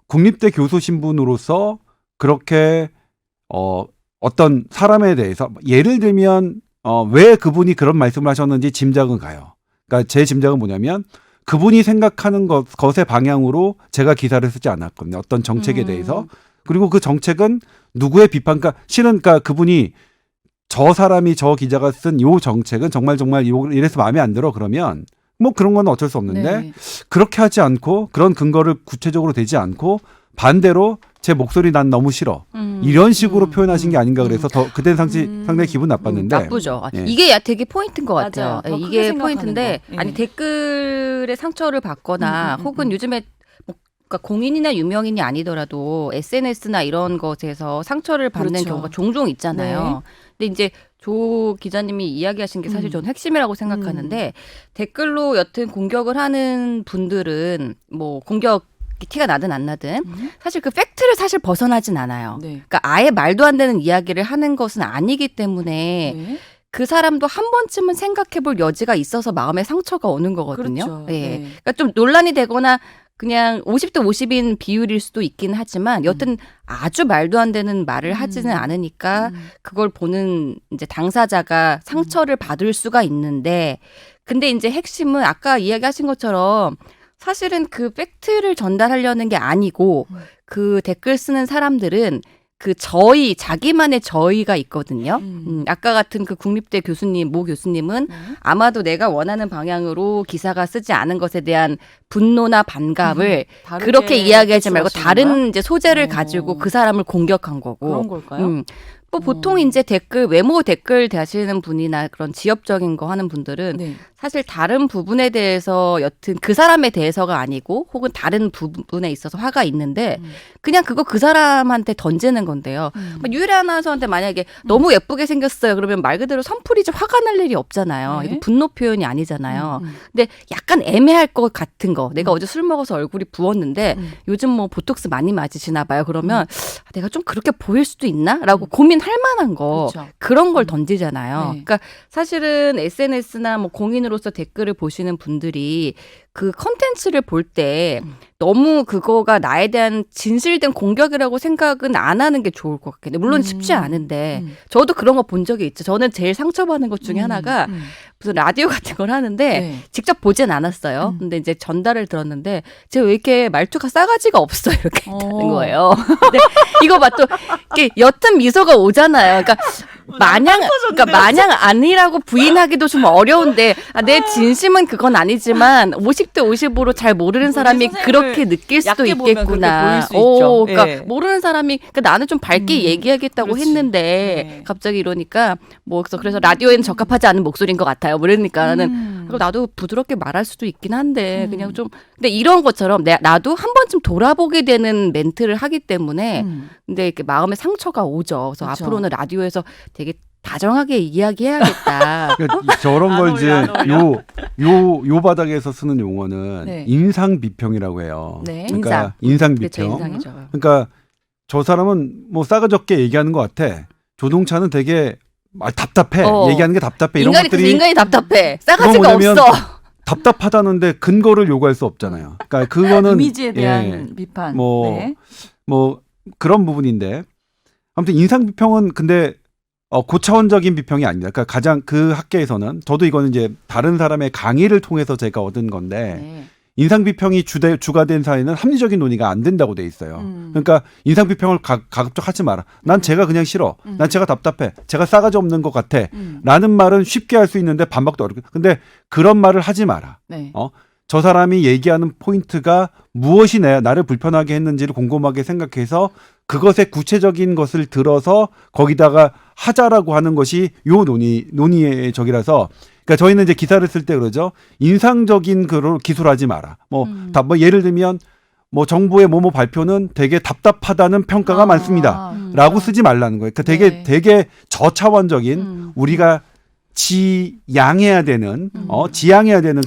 국립대 교수 신분으로서 그렇게 어떤 사람에 대해서 예를 들면 왜 그분이 그런 말씀을 하셨는지 짐작은 가요. 그러니까 제 짐작은 뭐냐면 그분이 생각하는 것의 방향으로 제가 기사를 쓰지 않았거든요. 어떤 정책에 대해서. 그리고 그 정책은 누구의 비판, 그러니까 그분이 저 사람이 저 기자가 쓴 요 정책은 정말 이래서 마음에 안 들어 그러면 뭐 그런 건 어쩔 수 없는데 네. 그렇게 하지 않고 그런 근거를 구체적으로 대지 않고 반대로 제 목소리 난 너무 싫어. 이런 식으로 표현하신 게 아닌가 그래서 더 그때는 상당히 기분 나빴는데 나쁘죠. 예. 이게 되게 포인트인 것 같아요. 맞아요. 더 예, 크게 이게 생각하는 포인트인데 거. 예. 아니 댓글에 상처를 받거나 혹은 요즘에 뭐 그러니까 공인이나 유명인이 아니더라도 SNS나 이런 것에서 상처를 받는 그렇죠. 경우가 종종 있잖아요. 근데 이제 조 기자님이 이야기하신 게 사실 저는 핵심이라고 생각하는데 댓글로 여튼 공격을 하는 분들은 뭐 공격 티가 나든 안 나든 사실 그 팩트를 사실 벗어나진 않아요. 네. 그러니까 아예 말도 안 되는 이야기를 하는 것은 아니기 때문에 네. 그 사람도 한 번쯤은 생각해 볼 여지가 있어서 마음에 상처가 오는 거거든요. 그렇죠. 예. 네. 그러니까 좀 논란이 되거나 그냥 50대 50인 비율일 수도 있긴 하지만 여튼 아주 말도 안 되는 말을 하지는 않으니까 그걸 보는 이제 당사자가 상처를 받을 수가 있는데 근데 이제 핵심은 아까 이야기하신 것처럼 사실은 그 팩트를 전달하려는 게 아니고 그 댓글 쓰는 사람들은 그 자기만의 저의가 있거든요. 아까 같은 그 국립대 교수님, 모 교수님은 아마도 내가 원하는 방향으로 기사가 쓰지 않은 것에 대한 분노나 반감을 다르게 그렇게 이야기하지 말고 표출하시는 다른 거야? 이제 소재를 가지고 그 사람을 공격한 거고. 그런 걸까요? 뭐 보통 이제 외모 댓글 다시는 분이나 그런 지엽적인 거 하는 분들은 네. 사실 다른 부분에 대해서 여튼 그 사람에 대해서가 아니고 혹은 다른 부분에 있어서 화가 있는데 그냥 그거 그 사람한테 던지는 건데요. 유일한 아나운서한테 만약에 너무 예쁘게 생겼어요. 그러면 말 그대로 선풀이지 화가 날 일이 없잖아요. 네. 이거 분노 표현이 아니잖아요. 근데 약간 애매할 것 같은 거. 내가 어제 술 먹어서 얼굴이 부었는데 요즘 뭐 보톡스 많이 맞으시나 봐요. 그러면 내가 좀 그렇게 보일 수도 있나? 라고 고민할 만한 거. 그렇죠. 그런 걸 던지잖아요. 네. 그러니까 사실은 SNS나 뭐 공인으로서 댓글을 보시는 분들이 그 컨텐츠를 볼 때 너무 그거가 나에 대한 진실된 공격이라고 생각은 안 하는 게 좋을 것 같긴 해요. 물론 쉽지 않은데 저도 그런 거 본 적이 있죠. 저는 제일 상처받는 것 중에 하나가 무슨 라디오 같은 걸 하는데 네. 직접 보진 않았어요. 근데 이제 전달을 들었는데 제가 왜 이렇게 말투가 싸가지가 없어 이렇게 했다는 거예요. 근데 이거 봐 또 이렇게 옅은 미소가 오잖아요. 그러니까 마냥 아니라고 부인하기도 좀 어려운데 내 진심은 그건 아니지만 50대 50으로 잘 모르는 사람이 그렇게 느낄 수도 얕게 보면 있겠구나. 그렇게 보일 수 있죠. 그러니까 예. 모르는 사람이 그러니까 나는 좀 밝게 얘기하겠다고 그렇지. 했는데 네. 갑자기 이러니까 뭐 그래서 라디오에는 적합하지 않은 목소리인 것 같아요. 뭐 이러니까 나는 나도 부드럽게 말할 수도 있긴 한데 그냥 좀 근데 이런 것처럼 나도 한 번쯤 돌아보게 되는 멘트를 하기 때문에 근데 이렇게 마음에 상처가 오죠. 그래서 그렇죠. 앞으로는 라디오에서 되게 다정하게 이야기해야겠다. 그러니까 저런 안 걸 어울려, 이제 안 어울려. 요 바닥에서 쓰는 용어는 네. 인상 비평이라고 해요. 네. 그러니까 인상 그렇죠, 비평. 인상이죠. 그러니까 저 사람은 뭐 싸가지 없게 얘기하는 것 같아. 조동찬은 되게 답답해. 얘기하는 게 답답해. 이런 것들이 인간이 답답해. 그건 싸가지가 뭐냐면 없어. 답답하다는데 근거를 요구할 수 없잖아요. 그러니까 그거는 이미지에 대한 예, 비판. 뭐, 네. 뭐 그런 부분인데 아무튼 인상 비평은 근데 고차원적인 비평이 아닙니다. 그러니까 가장 그 학계에서는 저도 이거는 이제 다른 사람의 강의를 통해서 제가 얻은 건데 네. 인상 비평이 주가 된 사회는 합리적인 논의가 안 된다고 돼 있어요. 음. 그러니까 인상 비평을 가급적 하지 마라. 난 제가 그냥 싫어. 난 제가 답답해. 제가 싸가지 없는 것 같아. 라는 말은 쉽게 할 수 있는데 반박도 어렵고. 근데 그런 말을 하지 마라. 네. 저 사람이 얘기하는 포인트가 무엇이 나를 불편하게 했는지를 곰곰하게 생각해서 그것의 구체적인 것을 들어서 거기다가 하자라고 하는 것이 요 논의의 적이라서 그러니까 저희는 이제 기사를 쓸 때 그러죠. 인상적인 그걸 기술하지 마라. 뭐 예를 들면 뭐 정부의 뭐뭐 발표는 되게 답답하다는 평가가 많습니다. 라고 쓰지 말라는 거예요. 그러니까 네. 되게 저차원적인 우리가 지양해야 되는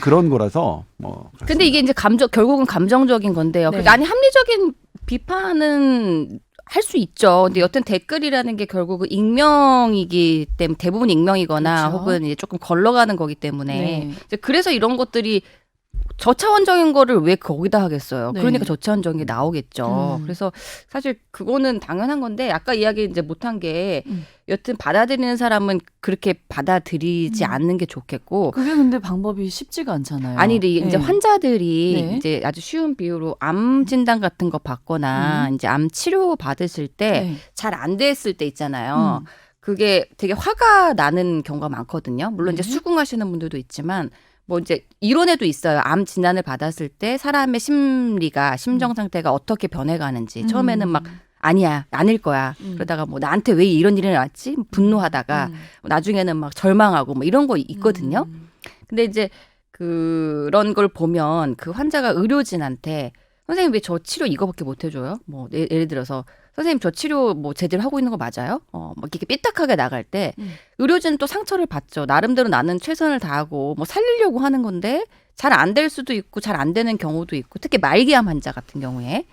그런 거라서 뭐. 근데 이게 이제 결국은 감정적인 건데요. 네. 그러니까 아니 합리적인 비판은 할 수 있죠. 근데 여튼 댓글이라는 게 결국은 익명이기 때문에 대부분 익명이거나 그렇죠. 혹은 이제 조금 걸러가는 거기 때문에 네. 이제 그래서 이런 것들이 저차원적인 거를 왜 거기다 하겠어요. 네. 그러니까 저차원적인 게 나오겠죠. 음. 그래서 사실 그거는 당연한 건데 아까 이야기 이제 못한 게 음. 여튼 받아들이는 사람은 그렇게 받아들이지 않는 게 좋겠고 그게 근데 방법이 쉽지가 않잖아요. 아니, 이제 네. 환자들이 네. 이제 아주 쉬운 비유로 암 진단 같은 거 받거나 이제 암 치료 받으실 때 네. 잘 안 됐을 때 있잖아요. 음. 그게 되게 화가 나는 경우가 많거든요. 물론 네. 이제 수긍하시는 분들도 있지만 뭐 이제 이론에도 있어요. 암 진단을 받았을 때 사람의 심리가 심정 상태가 어떻게 변해가는지 처음에는 막 아니야 아닐 거야. 그러다가 뭐 나한테 왜 이런 일이 났지? 분노하다가 나중에는 막 절망하고 뭐 이런 거 있거든요. 근데 이제 그런 걸 보면 그 환자가 의료진한테 선생님 왜 저 치료 이거밖에 못 해줘요? 뭐 예를 들어서 선생님 저 치료 뭐 제대로 하고 있는 거 맞아요? 막 이렇게 삐딱하게 나갈 때 의료진은 또 상처를 받죠. 나름대로 나는 최선을 다하고 뭐 살리려고 하는 건데 잘 안 될 수도 있고 잘 안 되는 경우도 있고 특히 말기암 환자 같은 경우에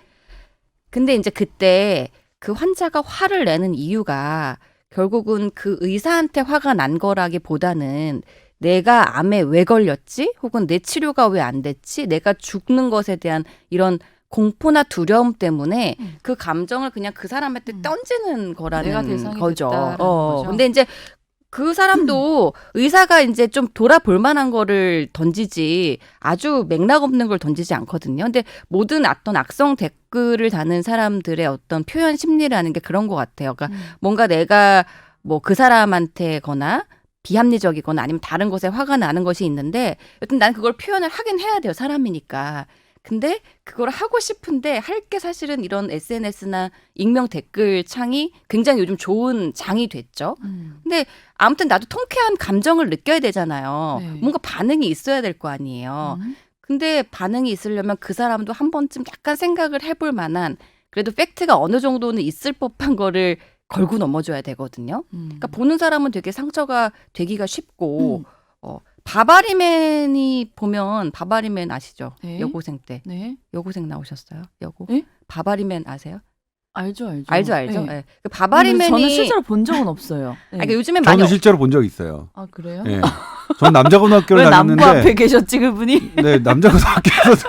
근데 이제 그때 그 환자가 화를 내는 이유가 결국은 그 의사한테 화가 난 거라기보다는 내가 암에 왜 걸렸지? 혹은 내 치료가 왜 안 됐지? 내가 죽는 것에 대한 이런 공포나 두려움 때문에 그 감정을 그냥 그 사람한테 던지는 내가 거라는 대상이 거죠. 됐다라는 거죠. 근데 이제 그 사람도 의사가 이제 좀 돌아볼 만한 거를 던지지 아주 맥락 없는 걸 던지지 않거든요. 근데 모든 어떤 악성 댓글을 다는 사람들의 어떤 표현 심리라는 게 그런 것 같아요. 그러니까 뭔가 내가 뭐 그 사람한테거나 비합리적이거나 아니면 다른 것에 화가 나는 것이 있는데 여튼 난 그걸 표현을 하긴 해야 돼요. 사람이니까. 근데 그걸 하고 싶은데 할 게 사실은 이런 SNS나 익명 댓글 창이 굉장히 요즘 좋은 장이 됐죠. 근데 아무튼 나도 통쾌한 감정을 느껴야 되잖아요. 네. 뭔가 반응이 있어야 될 거 아니에요. 근데 반응이 있으려면 그 사람도 한 번쯤 약간 생각을 해볼 만한 그래도 팩트가 어느 정도는 있을 법한 거를 걸고 넘어줘야 되거든요. 그러니까 보는 사람은 되게 상처가 되기가 쉽고 바바리맨이 보면 바바리맨 아시죠? 네. 여고생 때. 네. 여고생 나오셨어요? 여고? 네? 바바리맨 아세요? 알죠. 알죠. 네. 네. 그 바바리맨이 저는 실제로 본 적은 없어요. 네. 그러니까 요즘에 많이 저는 실제로 본 적 있어요. 아 그래요? 예. 전 남자고등학교를 왜 남고 다녔는데 앞에 계셨지 그분이? 네, 남자고등학교에서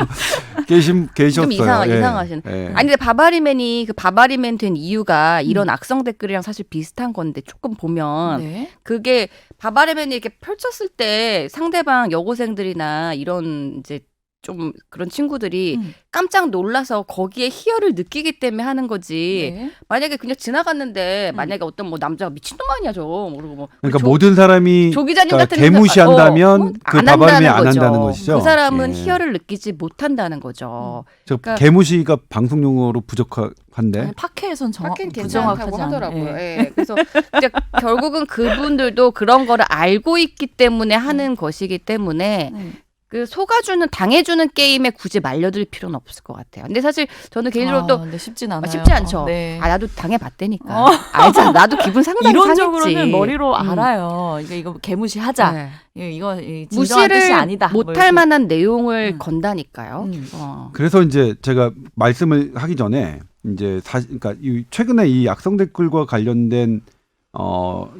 계셨어요. 좀 이상하시네. 예. 아니 근데 바바리맨이 그 바바리맨 된 이유가 이런 악성 댓글이랑 사실 비슷한 건데 조금 보면 네. 그게 바바리맨이 이렇게 펼쳤을 때 상대방 여고생들이나 이런 이제 좀 그런 친구들이 깜짝 놀라서 거기에 희열을 느끼기 때문에 하는 거지. 네. 만약에 그냥 지나갔는데 만약에 어떤 뭐 남자가 미친놈 아니야 저 모르고 뭐 그러니까 모든 사람이 조 기자님 그러니까 같은 개무시한다면 그 안 바바리맨이 한다는 안 거죠. 한다는 것이죠. 그 사람은 예. 희열을 느끼지 못한다는 거죠. 저 그러니까- 개무시가 방송 용어로 부족한데. 아니, 팟캐에선 하긴 부정확하지 괜찮다고 않아요. 하더라고요. 예. 예. 그래서 이제 결국은 그분들도 그런 거를 알고 있기 때문에 하는 것이기 때문에 네. 그 속아주는 당해주는 게임에 굳이 말려들 필요는 없을 것 같아요. 근데 사실 저는 개인적으로 또 근데 쉽진 않아요. 쉽지 않죠. 네. 나도 당해봤다니까. 알잖아. 나도 기분 상당히 이론적으로는 상했지. 머리로 알아요. 이거 개무시하자. 네. 이거 진정한 무시를 뜻이 아니다. 뭐 못할 이렇게. 만한 내용을 음. 건다니까요. 음. 그래서 이제 제가 말씀을 하기 전에 이제 그러니까 최근에 이 악성 댓글과 관련된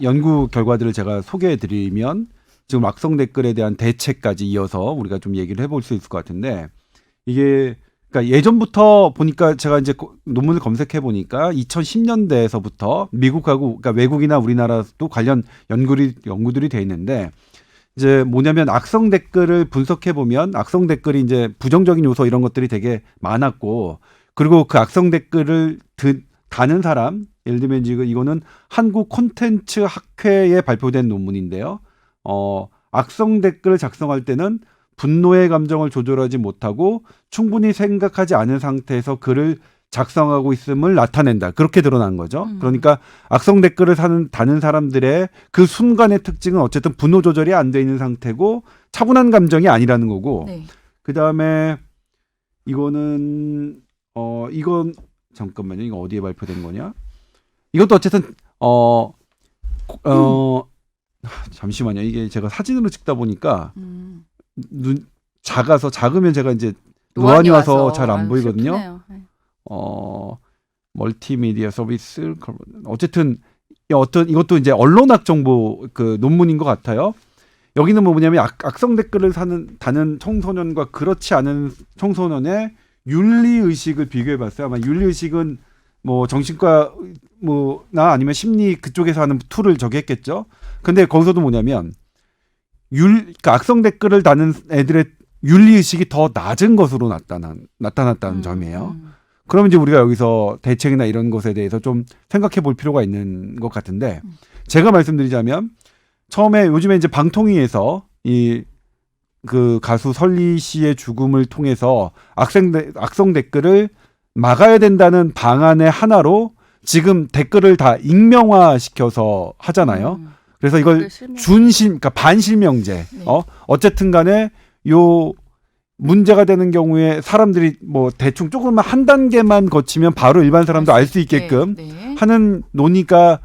연구 결과들을 제가 소개해드리면 지금 악성 댓글에 대한 대책까지 이어서 우리가 좀 얘기를 해볼 수 있을 것 같은데 이게 그러니까 예전부터 보니까 제가 이제 논문을 검색해 보니까 2010년대에서부터 미국하고 그러니까 외국이나 우리나라도 관련 연구들이 돼 있는데 이제 뭐냐면 악성 댓글을 분석해 보면 악성 댓글이 이제 부정적인 요소 이런 것들이 되게 많았고 그리고 그 악성 댓글을 다는 사람 예를 들면 지금 이거는 한국 콘텐츠 학회에 발표된 논문인데요. 악성 댓글을 작성할 때는 분노의 감정을 조절하지 못하고 충분히 생각하지 않은 상태에서 글을 작성하고 있음을 나타낸다. 그렇게 드러난 거죠. 그러니까 악성 댓글을 다는 사람들의 그 순간의 특징은 어쨌든 분노 조절이 안 돼 있는 상태고 차분한 감정이 아니라는 거고 네. 그다음에 이거는 이건 잠깐만요. 이거 어디에 발표된 거냐? 이것도 어쨌든 잠시만요. 이게 제가 사진으로 찍다 보니까 눈 작으면 제가 이제 노안이 와서 잘 안 보이거든요. 슬프네요. 네. 멀티미디어 서비스 어쨌든 이것도 이제 언론학 정보 그 논문인 것 같아요. 여기는 뭐냐면 악성 댓글을 다는 청소년과 그렇지 않은 청소년의 윤리 의식을 비교해 봤어요. 아마 윤리 의식은 뭐 정신과 뭐나 아니면 심리 그쪽에서 하는 툴을 저기 했겠죠. 근데 거기서도 뭐냐면 그러니까 악성 댓글을 다는 애들의 윤리 의식이 더 낮은 것으로 나타났다는 점이에요. 그럼 이제 우리가 여기서 대책이나 이런 것에 대해서 좀 생각해 볼 필요가 있는 것 같은데 제가 말씀드리자면 처음에 요즘에 이제 방통위에서 그 가수 설리 씨의 죽음을 통해서 악성 댓글을 막아야 된다는 방안의 하나로 지금 댓글을 다 익명화 시켜서 하잖아요. 그래서 이걸 그러니까 반실명제. 네. 어쨌든 간에 요 문제가 되는 경우에 사람들이 뭐 대충 조금만 한 단계만 거치면 바로 일반 사람도 알 수 있게끔 네. 하는 논의가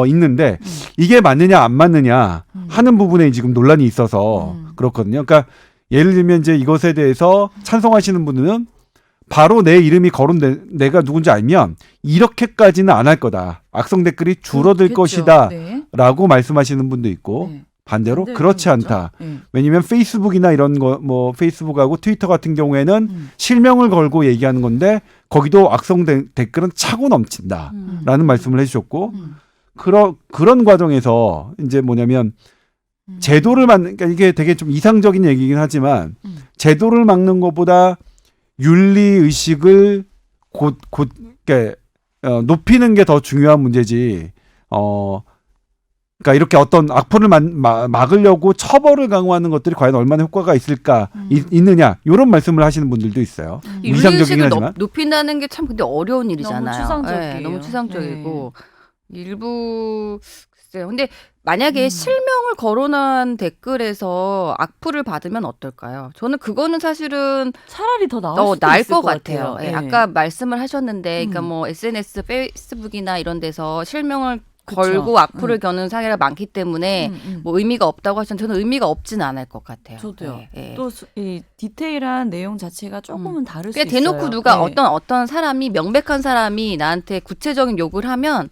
있는데 이게 맞느냐 안 맞느냐 하는 부분에 지금 논란이 있어서 그렇거든요. 그러니까 예를 들면 이제 이것에 대해서 찬성하시는 분들은 바로 내 이름이 거론된 내가 누군지 알면 이렇게까지는 안 할 거다. 악성 댓글이 줄어들 그렇겠죠. 것이다. 네. 라고 말씀하시는 분도 있고 네. 반대로 반대로 그렇지 그런 거죠. 않다. 네. 왜냐면 페이스북이나 이런 거 뭐 페이스북하고 트위터 같은 경우에는 실명을 걸고 얘기하는 건데 거기도 악성 댓글은 차고 넘친다라는 말씀을 해주셨고 그런 과정에서 이제 뭐냐면 제도를 그러니까 이게 되게 좀 이상적인 얘기긴 하지만 제도를 막는 것보다 윤리 의식을 그러니까 높이는 게 더 중요한 문제지. 그러니까 이렇게 어떤 악플을 막으려고 처벌을 강화하는 것들이 과연 얼마나 효과가 있을까 있느냐 이런 말씀을 하시는 분들도 있어요. 이상적이긴 윤리의식을 하지만 높인다는 게 참 근데 어려운 일이잖아요. 너무 추상적이에요. 네, 너무 추상적이고 일부 글쎄요. 근데 만약에 실명을 거론한 댓글에서 악플을 받으면 어떨까요? 저는 그거는 사실은 차라리 더 나을 나을 수도 있을 것 같아요. 네. 아까 말씀을 하셨는데, 그러니까 뭐 SNS, 페이스북이나 이런 데서 실명을 걸고 악플을 겨는 사례가 많기 때문에 뭐 의미가 없다고 하시면 저는 의미가 없지는 않을 것 같아요. 저도요. 네. 또 이 디테일한 내용 자체가 조금은 다를 수 있어요. 대놓고 누가 네. 어떤 사람이 명백한 사람이 나한테 구체적인 욕을 하면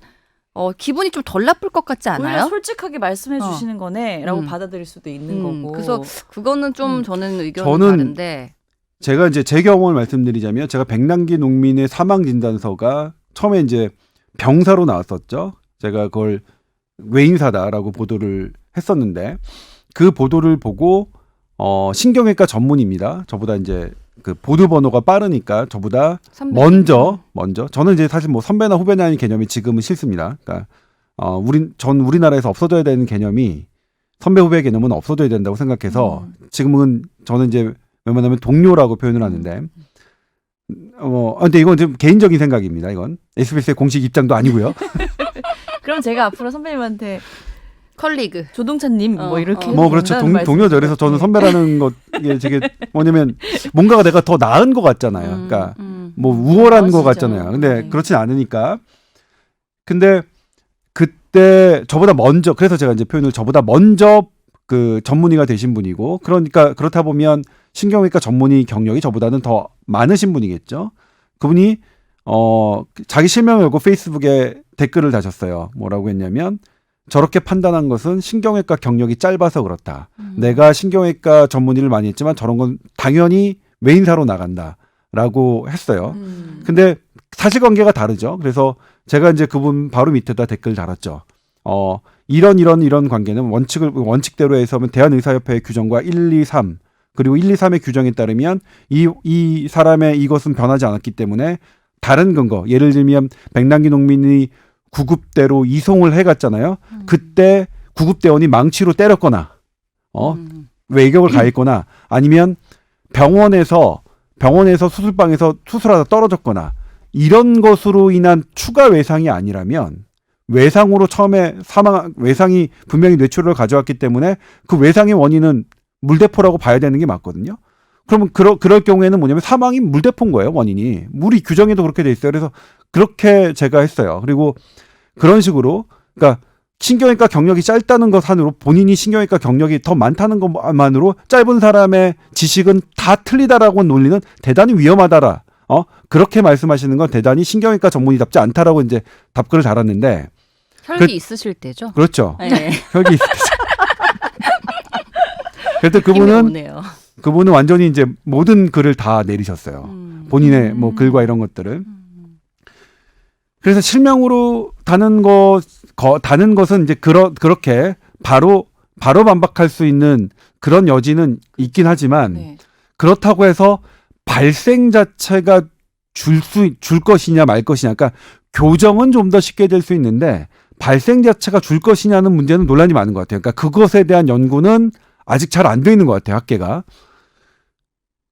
기분이 좀 덜 나쁠 것 같지 오히려 않아요? 솔직하게 말씀해 주시는 거네라고 받아들일 수도 있는 거고. 그래서 그거는 좀 저는 의견이 저는 다른데. 제가 이제 제 경험을 말씀드리자면 제가 백남기 농민의 사망 진단서가 처음에 이제 병사로 나왔었죠. 제가 그걸 외인사다라고 보도를 했었는데 그 보도를 보고 신경외과 전문입니다. 저보다 이제 그 보도 번호가 빠르니까 저보다 먼저 저는 이제 사실 뭐 선배나 후배냐는 개념이 지금은 싫습니다. 그러니까 우리나라에서 없어져야 되는 개념이 선배 후배 개념은 없어져야 된다고 생각해서 지금은 저는 이제 웬만하면 동료라고 표현을 하는데 근데 이건 좀 개인적인 생각입니다. 이건 SBS의 공식 입장도 아니고요. 그럼 제가 앞으로 선배님한테 컬리그. 조동찬님 뭐 이렇게 뭐 그렇죠. 된다는 동료죠. 그래서 저는 선배라는 것 이게 되게 뭐냐면 뭔가가 내가 더 나은 것 같잖아요. 그러니까 뭐 우월한 것 멋지죠. 같잖아요. 근데 네. 그렇진 않으니까. 근데 그때 저보다 먼저 그래서 제가 이제 표현을 저보다 먼저 그 전문의가 되신 분이고 그러니까 그렇다 보면 신경외과 전문의 경력이 저보다는 더 많으신 분이겠죠. 그분이 자기 실명을 걸고 페이스북에 댓글을 다셨어요. 뭐라고 했냐면 저렇게 판단한 것은 신경외과 경력이 짧아서 그렇다. 내가 신경외과 전문의를 많이 했지만 저런 건 당연히 외인사로 나간다라고 했어요. 근데 사실관계가 다르죠. 그래서 제가 이제 그분 바로 밑에다 댓글 달았죠. 이런 관계는 원칙대로 해서 하면 대한의사협회의 규정과 1, 2, 3 그리고 1, 2, 3의 규정에 따르면 이 사람의 이것은 변하지 않았기 때문에 다른 근거 예를 들면 백남기 농민이 구급대로 이송을 해갔잖아요. 그때 구급대원이 망치로 때렸거나 외격을 가했거나 아니면 병원에서 수술방에서 수술하다 떨어졌거나 이런 것으로 인한 추가 외상이 아니라면 외상으로 처음에 외상이 분명히 뇌출혈을 가져왔기 때문에 그 외상의 원인은 물대포라고 봐야 되는 게 맞거든요. 그러면 그럴 경우에는 뭐냐면 사망이 물대포인 거예요, 원인이. 우리 규정에도 그렇게 돼 있어요. 그래서 그렇게 제가 했어요. 그리고 그런 식으로 그러니까 신경외과 경력이 짧다는 것만으로 본인이 신경외과 경력이 더 많다는 것만으로 짧은 사람의 지식은 다 틀리다라고 논리는 대단히 위험하다라. 그렇게 말씀하시는 건 대단히 신경외과 전문의답지 않다라고 이제 답글을 달았는데 혈기 있으실 때죠? 그렇죠. 네. 혈기 있으시죠. 그래도 오네요. 그분은 완전히 이제 모든 글을 다 내리셨어요. 본인의 뭐 글과 이런 것들을. 그래서 실명으로 다는 것은 이제 그렇게 바로 반박할 수 있는 그런 여지는 있긴 하지만 네. 그렇다고 해서 발생 자체가 줄 것이냐 말 것이냐. 그러니까 교정은 좀 더 쉽게 될 수 있는데 발생 자체가 줄 것이냐는 문제는 논란이 많은 것 같아요. 그러니까 그것에 대한 연구는 아직 잘 안 돼 있는 것 같아요, 학계가.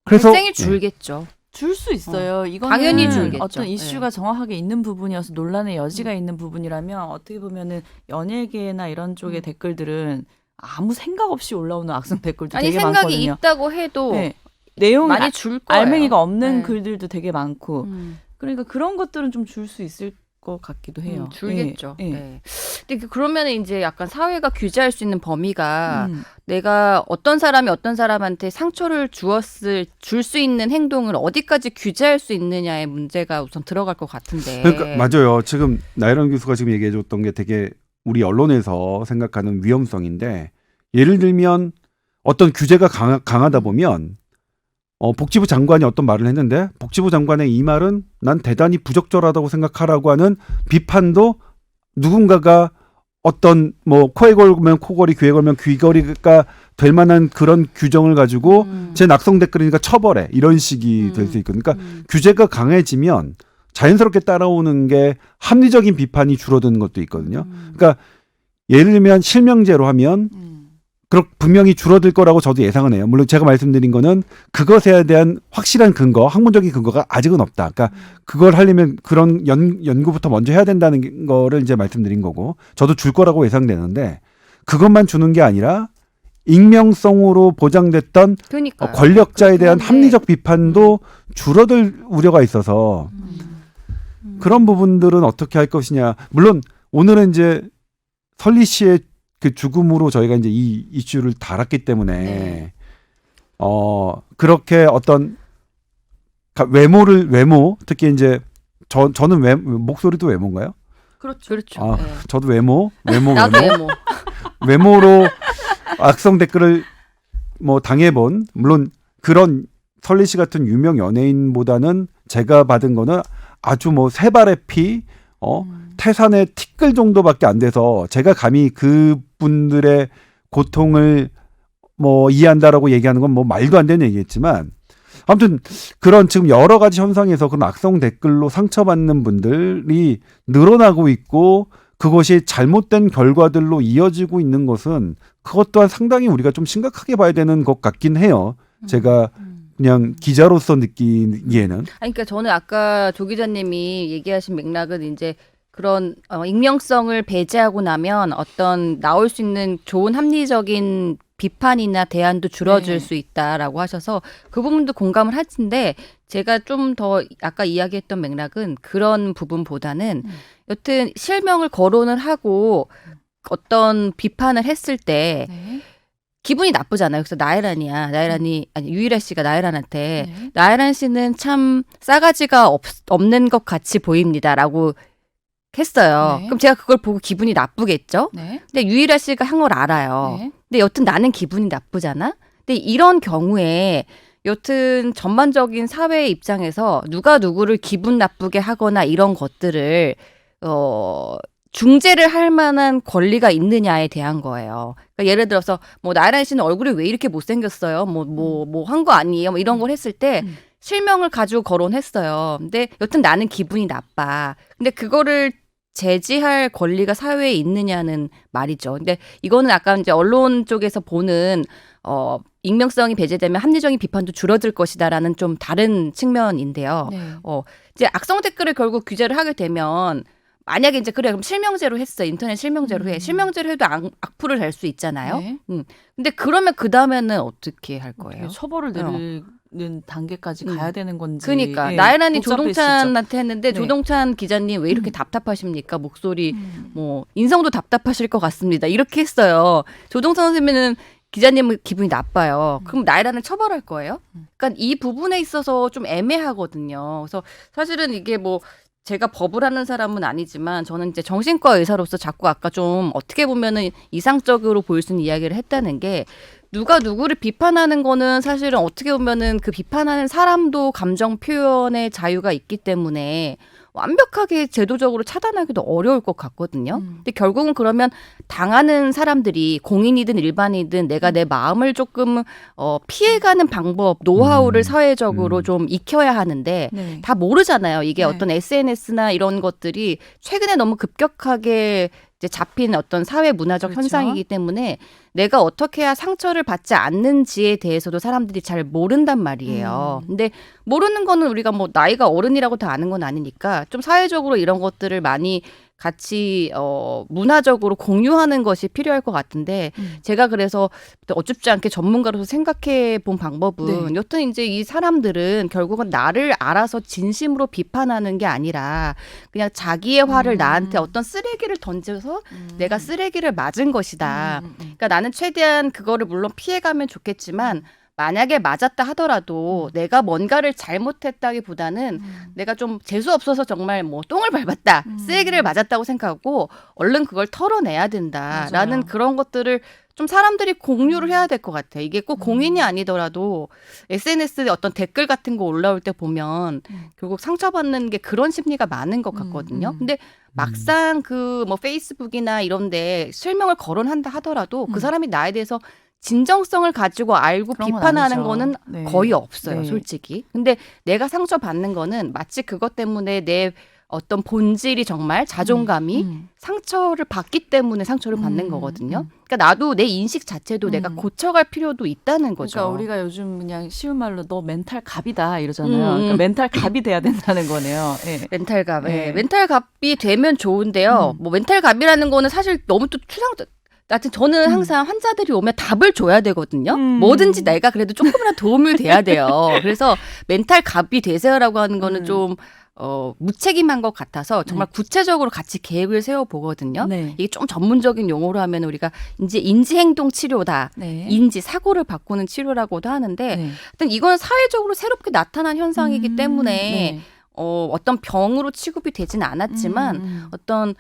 그래서 발생이 줄겠죠. 줄 수 있어요. 이거는 당연히 줄겠죠. 어떤 이슈가 정확하게 있는 부분이어서 논란의 여지가 있는 부분이라면 어떻게 보면은 연예계나 이런 쪽의 댓글들은 아무 생각 없이 올라오는 악성 댓글도 아니 되게 생각이 많거든요. 있다고 해도 네. 내용이 많이 줄 거예요. 알맹이가 없는 네. 글들도 되게 많고 그러니까 그런 것들은 좀 줄 수 있을 것 같기도 해요. 줄겠죠. 예, 예. 네. 근데 그러면 이제 약간 사회가 규제할 수 있는 범위가 내가 어떤 사람이 어떤 사람한테 상처를 줄 수 있는 행동을 어디까지 규제할 수 있느냐의 문제가 우선 들어갈 것 같은데. 그러니까 맞아요. 지금 나혜란 교수가 지금 얘기해줬던 게 되게 우리 언론에서 생각하는 위험성인데 예를 들면 어떤 규제가 강하다 보면 복지부 장관이 어떤 말을 했는데 복지부 장관의 이 말은 난 대단히 부적절하다고 생각하라고 하는 비판도 누군가가 어떤 뭐 코에 걸면 코걸이 귀에 걸면 귀걸이가 될 만한 그런 규정을 가지고 제 낙성 댓글이니까 처벌해 이런 식이 될 수 있거든요. 그러니까 규제가 강해지면 자연스럽게 따라오는 게 합리적인 비판이 줄어드는 것도 있거든요. 그러니까 예를 들면 실명제로 하면 분명히 줄어들 거라고 저도 예상은 해요. 물론 제가 말씀드린 거는 그것에 대한 확실한 근거, 학문적인 근거가 아직은 없다. 그러니까 그걸 하려면 그런 연구부터 먼저 해야 된다는 거를 이제 말씀드린 거고 저도 줄 거라고 예상되는데 그것만 주는 게 아니라 익명성으로 보장됐던 그러니까요. 권력자에 대한 그런데- 합리적 비판도 줄어들 우려가 있어서 그런 부분들은 어떻게 할 것이냐. 물론 오늘은 이제 설리 씨의 그 죽음으로 저희가 이제 이 이슈를 달았기 때문에 네. 그렇게 어떤 외모 특히 이제 저는 목소리도 외모인가요? 그렇죠. 그렇죠. 네. 저도 외모 나도 외모. 외모로 악성 댓글을 뭐 당해본 물론 그런 설리 씨 같은 유명 연예인보다는 제가 받은 거는 아주 뭐 세 발의 피 태산의 티끌 정도밖에 안 돼서 제가 감히 그분들의 고통을 뭐 이해한다라고 얘기하는 건 뭐 말도 안 되는 얘기겠지만 아무튼 그런 지금 여러 가지 현상에서 그런 악성 댓글로 상처받는 분들이 늘어나고 있고 그것이 잘못된 결과들로 이어지고 있는 것은 그것 또한 상당히 우리가 좀 심각하게 봐야 되는 것 같긴 해요. 제가 그냥 기자로서 느끼기에는. 아니, 그러니까 저는 아까 조 기자님이 얘기하신 맥락은 이제 그런 익명성을 배제하고 나면 어떤 나올 수 있는 좋은 합리적인 비판이나 대안도 줄어들 네. 수 있다라고 하셔서 그 부분도 공감을 하는데 제가 좀 더 아까 이야기했던 맥락은 그런 부분보다는 여튼 실명을 거론을 하고 어떤 비판을 했을 때 네. 기분이 나쁘잖아요. 그래서 나혜란이 아니 유일아 씨가 나혜란한테 네. 나혜란 씨는 참 싸가지가 없는 것 같이 보입니다라고 했어요. 네. 그럼 제가 그걸 보고 기분이 나쁘겠죠? 네. 근데 유일아 씨가 한 걸 알아요. 네. 근데 여튼 나는 기분이 나쁘잖아? 근데 이런 경우에 여튼 전반적인 사회의 입장에서 누가 누구를 기분 나쁘게 하거나 이런 것들을 중재를 할 만한 권리가 있느냐에 대한 거예요. 그러니까 예를 들어서 뭐 나혜란 씨는 얼굴이 왜 이렇게 못생겼어요? 뭐 한 거 아니에요? 뭐 이런 걸 했을 때 실명을 가지고 거론했어요. 근데 여튼 나는 기분이 나빠. 근데 그거를 제지할 권리가 사회에 있느냐는 말이죠. 근데 이거는 아까 이제 언론 쪽에서 보는 익명성이 배제되면 합리적인 비판도 줄어들 것이다라는 좀 다른 측면인데요. 네. 이제 악성 댓글을 결국 규제를 하게 되면 만약에 이제 그래 그럼 실명제로 했어. 인터넷 실명제로 해. 실명제로 해도 악플을 달 수 있잖아요. 네. 근데 그러면 그 다음에는 어떻게 할 거예요? 처벌을 내리는 단계까지 가야 되는 건지. 그러니까 예, 나혜란이 복잡해지죠. 조동찬한테 했는데 네. 조동찬 기자님 왜 이렇게 답답하십니까? 목소리 뭐 인성도 답답하실 것 같습니다. 이렇게 했어요. 조동찬 선생님은 기자님은 기분이 나빠요. 그럼 나혜란을 처벌할 거예요? 그러니까 이 부분에 있어서 좀 애매하거든요. 그래서 사실은 이게 뭐 제가 법을 하는 사람은 아니지만 저는 이제 정신과 의사로서 자꾸 아까 좀 어떻게 보면은 이상적으로 보일 수 있는 이야기를 했다는 게 누가 누구를 비판하는 거는 사실은 어떻게 보면은 그 비판하는 사람도 감정 표현의 자유가 있기 때문에 완벽하게 제도적으로 차단하기도 어려울 것 같거든요. 근데 결국은 그러면 당하는 사람들이 공인이든 일반이든 내가 내 마음을 조금 피해가는 방법, 노하우를 사회적으로 좀 익혀야 하는데 네. 다 모르잖아요. 이게 네. 어떤 SNS나 이런 것들이 최근에 너무 급격하게 이제 잡힌 어떤 사회 문화적 그렇죠. 현상이기 때문에 내가 어떻게 해야 상처를 받지 않는지에 대해서도 사람들이 잘 모른단 말이에요. 근데 모르는 거는 우리가 뭐 나이가 어른이라고 다 아는 건 아니니까 좀 사회적으로 이런 것들을 많이 같이 문화적으로 공유하는 것이 필요할 것 같은데 제가 그래서 어줍지 않게 전문가로서 생각해 본 방법은 네. 여튼 이제 이 사람들은 결국은 나를 알아서 진심으로 비판하는 게 아니라 그냥 자기의 화를 나한테 어떤 쓰레기를 던져서 내가 쓰레기를 맞은 것이다. 그러니까 나는 최대한 그거를 물론 피해가면 좋겠지만 만약에 맞았다 하더라도 내가 뭔가를 잘못했다기보다는 내가 좀 재수 없어서 정말 뭐 똥을 밟았다, 쓰레기를 맞았다고 생각하고 얼른 그걸 털어내야 된다라는 맞아요. 그런 것들을 좀 사람들이 공유를 해야 될 것 같아요. 이게 꼭 공인이 아니더라도 SNS에 어떤 댓글 같은 거 올라올 때 보면 결국 상처받는 게 그런 심리가 많은 것 같거든요. 근데 막상 그 뭐 페이스북이나 이런데 실명을 거론한다 하더라도 그 사람이 나에 대해서 진정성을 가지고 알고 그런 건 비판하는 아니죠. 거는 네. 거의 없어요, 네. 솔직히. 근데 내가 상처받는 거는 마치 그것 때문에 내 어떤 본질이 정말 자존감이 상처를 받기 때문에 상처를 받는 거거든요. 그러니까 나도 내 인식 자체도 내가 고쳐갈 필요도 있다는 거죠. 그러니까 우리가 요즘 그냥 쉬운 말로 너 멘탈 갑이다 이러잖아요. 그러니까 멘탈 갑이 돼야 된다는 거네요. 예. 멘탈갑. 네. 예. 멘탈갑이 되면 좋은데요. 뭐 멘탈갑이라는 거는 사실 너무 또 하여튼 저는 항상 환자들이 오면 답을 줘야 되거든요. 뭐든지 내가 그래도 조금이라도 도움을 돼야 돼요. 그래서 멘탈갑이 되세요라고 하는 거는 좀 무책임한 것 같아서 정말 구체적으로 같이 계획을 세워보거든요. 네. 이게 좀 전문적인 용어로 하면 우리가 이제 인지행동 치료다. 네. 인지 사고를 바꾸는 치료라고도 하는데 네. 하여튼 이건 사회적으로 새롭게 나타난 현상이기 때문에 네. 어떤 병으로 취급이 되진 않았지만 어떤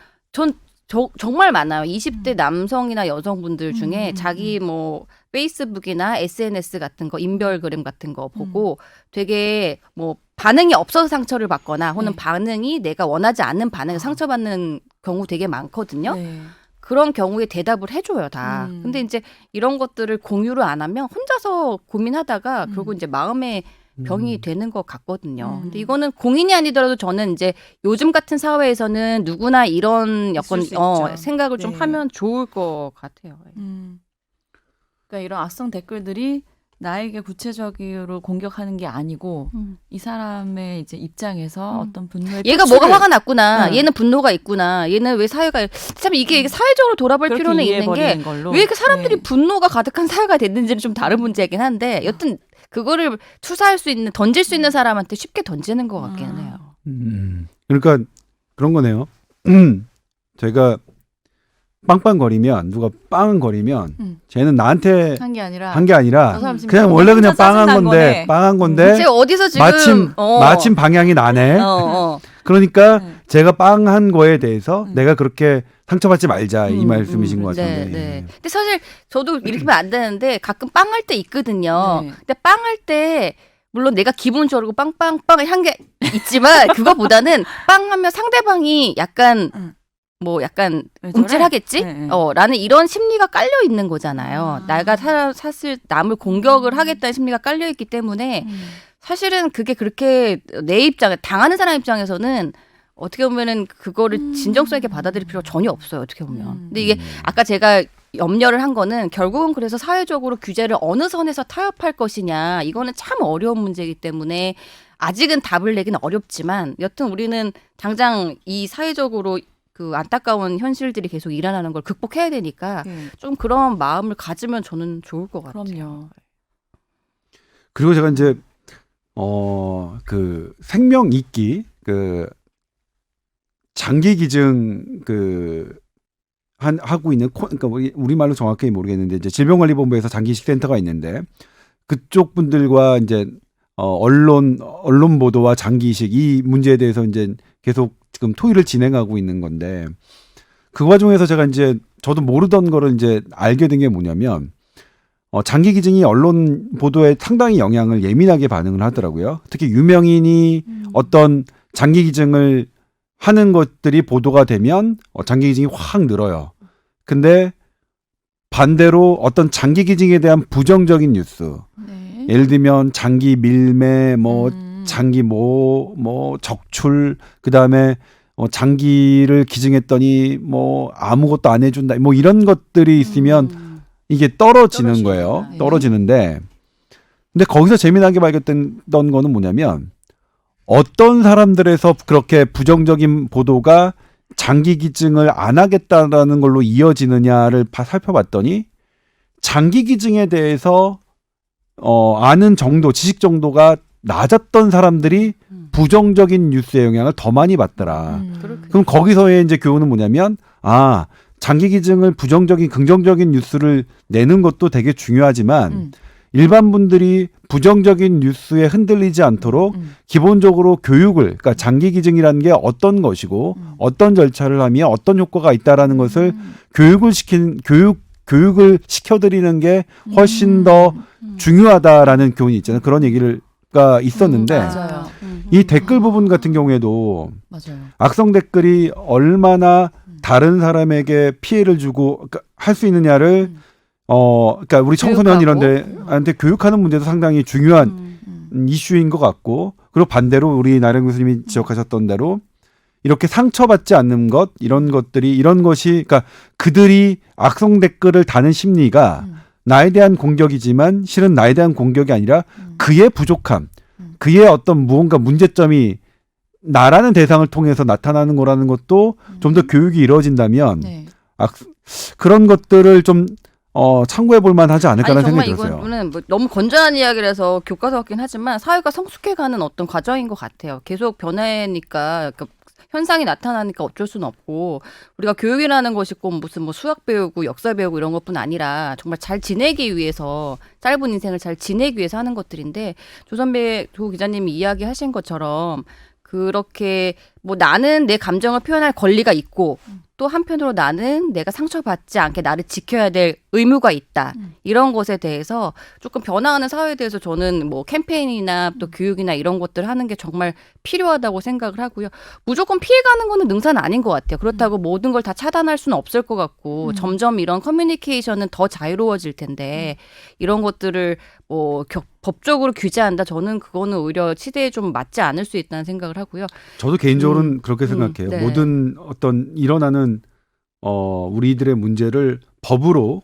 정말 많아요. 20대 남성이나 여성분들 중에 자기 뭐 페이스북이나 SNS 같은 거 인별그램 같은 거 보고 되게 뭐 반응이 없어서 상처를 받거나 혹은 네. 반응이 내가 원하지 않는 반응에 상처받는 경우 되게 많거든요. 네. 그런 경우에 대답을 해줘요, 다. 근데 이제 이런 것들을 공유를 안 하면 혼자서 고민하다가 결국 이제 마음에 병이 되는 것 같거든요. 근데 이거는 공인이 아니더라도 저는 이제 요즘 같은 사회에서는 누구나 이런 있을 수 있죠. 생각을 좀 네. 하면 좋을 것 같아요. 그러니까 이런 악성 댓글들이 나에게 구체적으로 공격하는 게 아니고 이 사람의 이제 입장에서 어떤 분노의 얘가 표출을- 뭐가 화가 났구나. 응. 얘는 분노가 있구나. 얘는 왜 사회가 참 이게 사회적으로 돌아볼 그렇게 필요는 있는 게 이해해버리는 걸로. 왜 이렇게 사람들이 네. 분노가 가득한 사회가 됐는지는 좀 다른 문제이긴 한데 여튼 그거를 투사할 수 있는 던질 수 있는 사람한테 쉽게 던지는 것 같기는 해요. 그러니까 그런 거네요. 제가 빵빵거리면 누가 빵거리면 쟤는 나한테 한 게 아니라 한 게 아니라 저 사람 지금 그냥 원래 그냥 혼자 빵한 짜증난 건데 거네. 빵한 건데 제가 어디서 지금 마침 방향이 나네. 그러니까 제가 빵한 거에 대해서 내가 그렇게 상처받지 말자 이 말씀이신 것 같은데. 네. 근데 사실 저도 이렇게 하면 안 되는데 가끔 빵할 때 있거든요. 네. 근데 빵할 때 물론 내가 기분 좋고 빵빵빵 한 게 있지만 그거보다는 빵하면 상대방이 약간 뭐 약간 왜 저래? 움찔하겠지? 네, 네. 라는 이런 심리가 깔려 있는 거잖아요. 내가 사실 남을 공격을 하겠다는 심리가 깔려 있기 때문에 사실은 그게 그렇게 내 입장에 당하는 사람 입장에서는 어떻게 보면은 그거를 진정성 있게 받아들일 필요가 전혀 없어요. 어떻게 보면. 근데 이게 아까 제가 염려를 한 거는 결국은 그래서 사회적으로 규제를 어느 선에서 타협할 것이냐 이거는 참 어려운 문제이기 때문에 아직은 답을 내기는 어렵지만 여튼 우리는 당장 이 사회적으로 그 안타까운 현실들이 계속 일어나는 걸 극복해야 되니까 네. 좀 그런 마음을 가지면 저는 좋을 것 같아요. 그럼요. 그리고 제가 이제 그 생명 있기 그 장기 기증 하고 있는 그러니까 우리 말로 정확히 모르겠는데 이제 질병관리본부에서 장기이식 센터가 있는데 그쪽 분들과 이제 언론 보도와 장기이식 이 문제에 대해서 이제 계속 지금 토의를 진행하고 있는 건데 그 과정에서 제가 이제 저도 모르던 거를 이제 알게 된 게 뭐냐면 장기 기증이 언론 보도에 상당히 영향을 예민하게 반응을 하더라고요. 특히 유명인이 어떤 장기 기증을 하는 것들이 보도가 되면 장기 기증이 확 늘어요. 근데 반대로 어떤 장기 기증에 대한 부정적인 뉴스, 네. 예를 들면 장기 밀매, 장기 적출, 그 다음에 장기를 기증했더니 아무것도 안 해준다, 이런 것들이 있으면 이게 떨어지는 거예요. 네. 떨어지는데, 근데 거기서 재미나게 발견됐던 거는 뭐냐면 어떤 사람들에서 그렇게 부정적인 보도가 장기 기증을 안 하겠다라는 걸로 이어지느냐를 살펴봤더니 장기 기증에 대해서 아는 정도, 지식 정도가 낮았던 사람들이 부정적인 뉴스의 영향을 더 많이 받더라. 그럼 거기서의 이제 교훈은 뭐냐면 장기 기증을 부정적인 긍정적인 뉴스를 내는 것도 되게 중요하지만 일반 분들이 부정적인 뉴스에 흔들리지 않도록 기본적으로 그러니까 장기 기증이라는 게 어떤 것이고 어떤 절차를 하면 어떤 효과가 있다라는 것을 교육을 시켜드리는 게 훨씬 더 중요하다라는 교훈이 있잖아요. 그런 얘기가 있었는데 맞아요. 이 댓글 부분 같은 경우에도 맞아요. 악성 댓글이 얼마나 다른 사람에게 피해를 주고 할 수 있느냐를 그러니까 우리 청소년 이런 데한테 교육하는 문제도 상당히 중요한 이슈인 것 같고, 그리고 반대로 우리 나령 교수님이 지적하셨던 대로 이렇게 상처받지 않는 것, 이런 것이, 그러니까 그들이 악성 댓글을 다는 심리가 나에 대한 공격이지만 실은 나에 대한 공격이 아니라 그의 부족함, 그의 어떤 무언가 문제점이 나라는 대상을 통해서 나타나는 거라는 것도 좀 더 교육이 이루어진다면 네. 그런 것들을 좀 참고해 볼 만하지 않을까라는 생각이 들었어요. 이거는 너무 건전한 이야기라서 교과서 같긴 하지만 사회가 성숙해가는 어떤 과정인 것 같아요. 계속 변화니까 그러니까 현상이 나타나니까 어쩔 수는 없고, 우리가 교육이라는 것이 꼭 무슨 수학 배우고 역사 배우고 이런 것뿐 아니라 정말 잘 지내기 위해서, 짧은 인생을 잘 지내기 위해서 하는 것들인데, 조 기자님이 이야기하신 것처럼 그렇게 나는 내 감정을 표현할 권리가 있고 또 한편으로 나는 내가 상처받지 않게 나를 지켜야 될 의무가 있다. 이런 것에 대해서 조금 변화하는 사회에 대해서 저는 캠페인이나 또 교육이나 이런 것들 하는 게 정말 필요하다고 생각을 하고요. 무조건 피해가는 거는 능사는 아닌 것 같아요. 그렇다고 모든 걸 다 차단할 수는 없을 것 같고 점점 이런 커뮤니케이션은 더 자유로워질 텐데 이런 것들을 법적으로 규제한다. 저는 그거는 오히려 시대에 좀 맞지 않을 수 있다는 생각을 하고요. 저도 개인적으로는 그렇게 생각해요. 네. 모든 어떤 일어나는 우리들의 문제를 법으로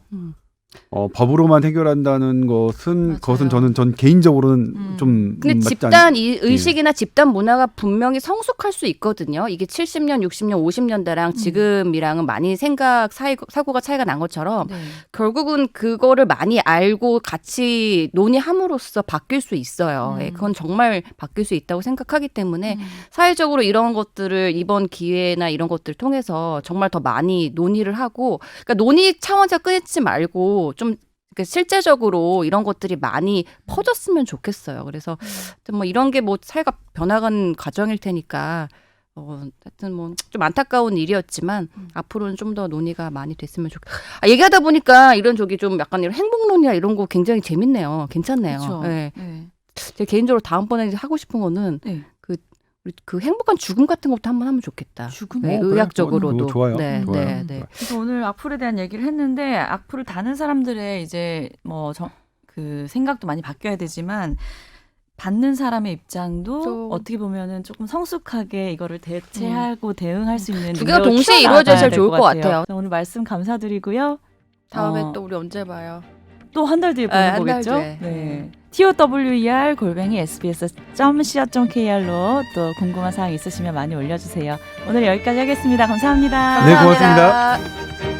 법으로만 해결한다는 것은 맞아요. 그것은 전 개인적으로는 좀 근데 맞지 집단 의식이나 집단 문화가 분명히 성숙할 수 있거든요. 이게 70년, 60년, 50년대랑 지금이랑은 많이 사고가 차이가 난 것처럼 네. 결국은 그거를 많이 알고 같이 논의함으로써 바뀔 수 있어요. 예, 그건 정말 바뀔 수 있다고 생각하기 때문에 사회적으로 이런 것들을 이번 기회나 이런 것들을 통해서 정말 더 많이 논의를 하고, 그러니까 논의 차원에서 끊지 말고 좀 실제적으로 이런 것들이 많이 퍼졌으면 좋겠어요. 그래서 하여튼 뭐 이런 게 뭐 사회가 변화간 과정일 테니까 하여튼 뭐 좀 안타까운 일이었지만 앞으로는 좀 더 논의가 많이 됐으면 좋겠어요. 얘기하다 보니까 이런 좀 약간 이런 행복론이나 이런 거 굉장히 재밌네요. 괜찮네요. 그렇죠. 네. 네. 제가 개인적으로 다음번에 하고 싶은 거는 네. 그 행복한 죽음 같은 것도 한번 하면 좋겠다. 죽음. 네, 그래, 의학적으로도. 그거 좋아요. 네, 좋아요. 네, 네. 그래서 오늘 악플에 대한 얘기를 했는데 악플을 다는 사람들의 이제 그 생각도 많이 바뀌어야 되지만 받는 사람의 입장도 좀. 어떻게 보면은 조금 성숙하게 이거를 대체하고 대응할 수 있는 두 개가 능력을 동시에 키워나가야 이루어져야 제일 될 좋을 것 같아요. 그래서 오늘 말씀 감사드리고요. 다음에 어, 또 우리 언제 봐요? 또 한 달 뒤에 네, 보는 한달 거겠죠? 뒤에. 네. tower@sbs.co.kr로 또 궁금한 사항 있으시면 많이 올려주세요. 오늘 여기까지 하겠습니다. 감사합니다. 네, 고맙습니다. 감사합니다.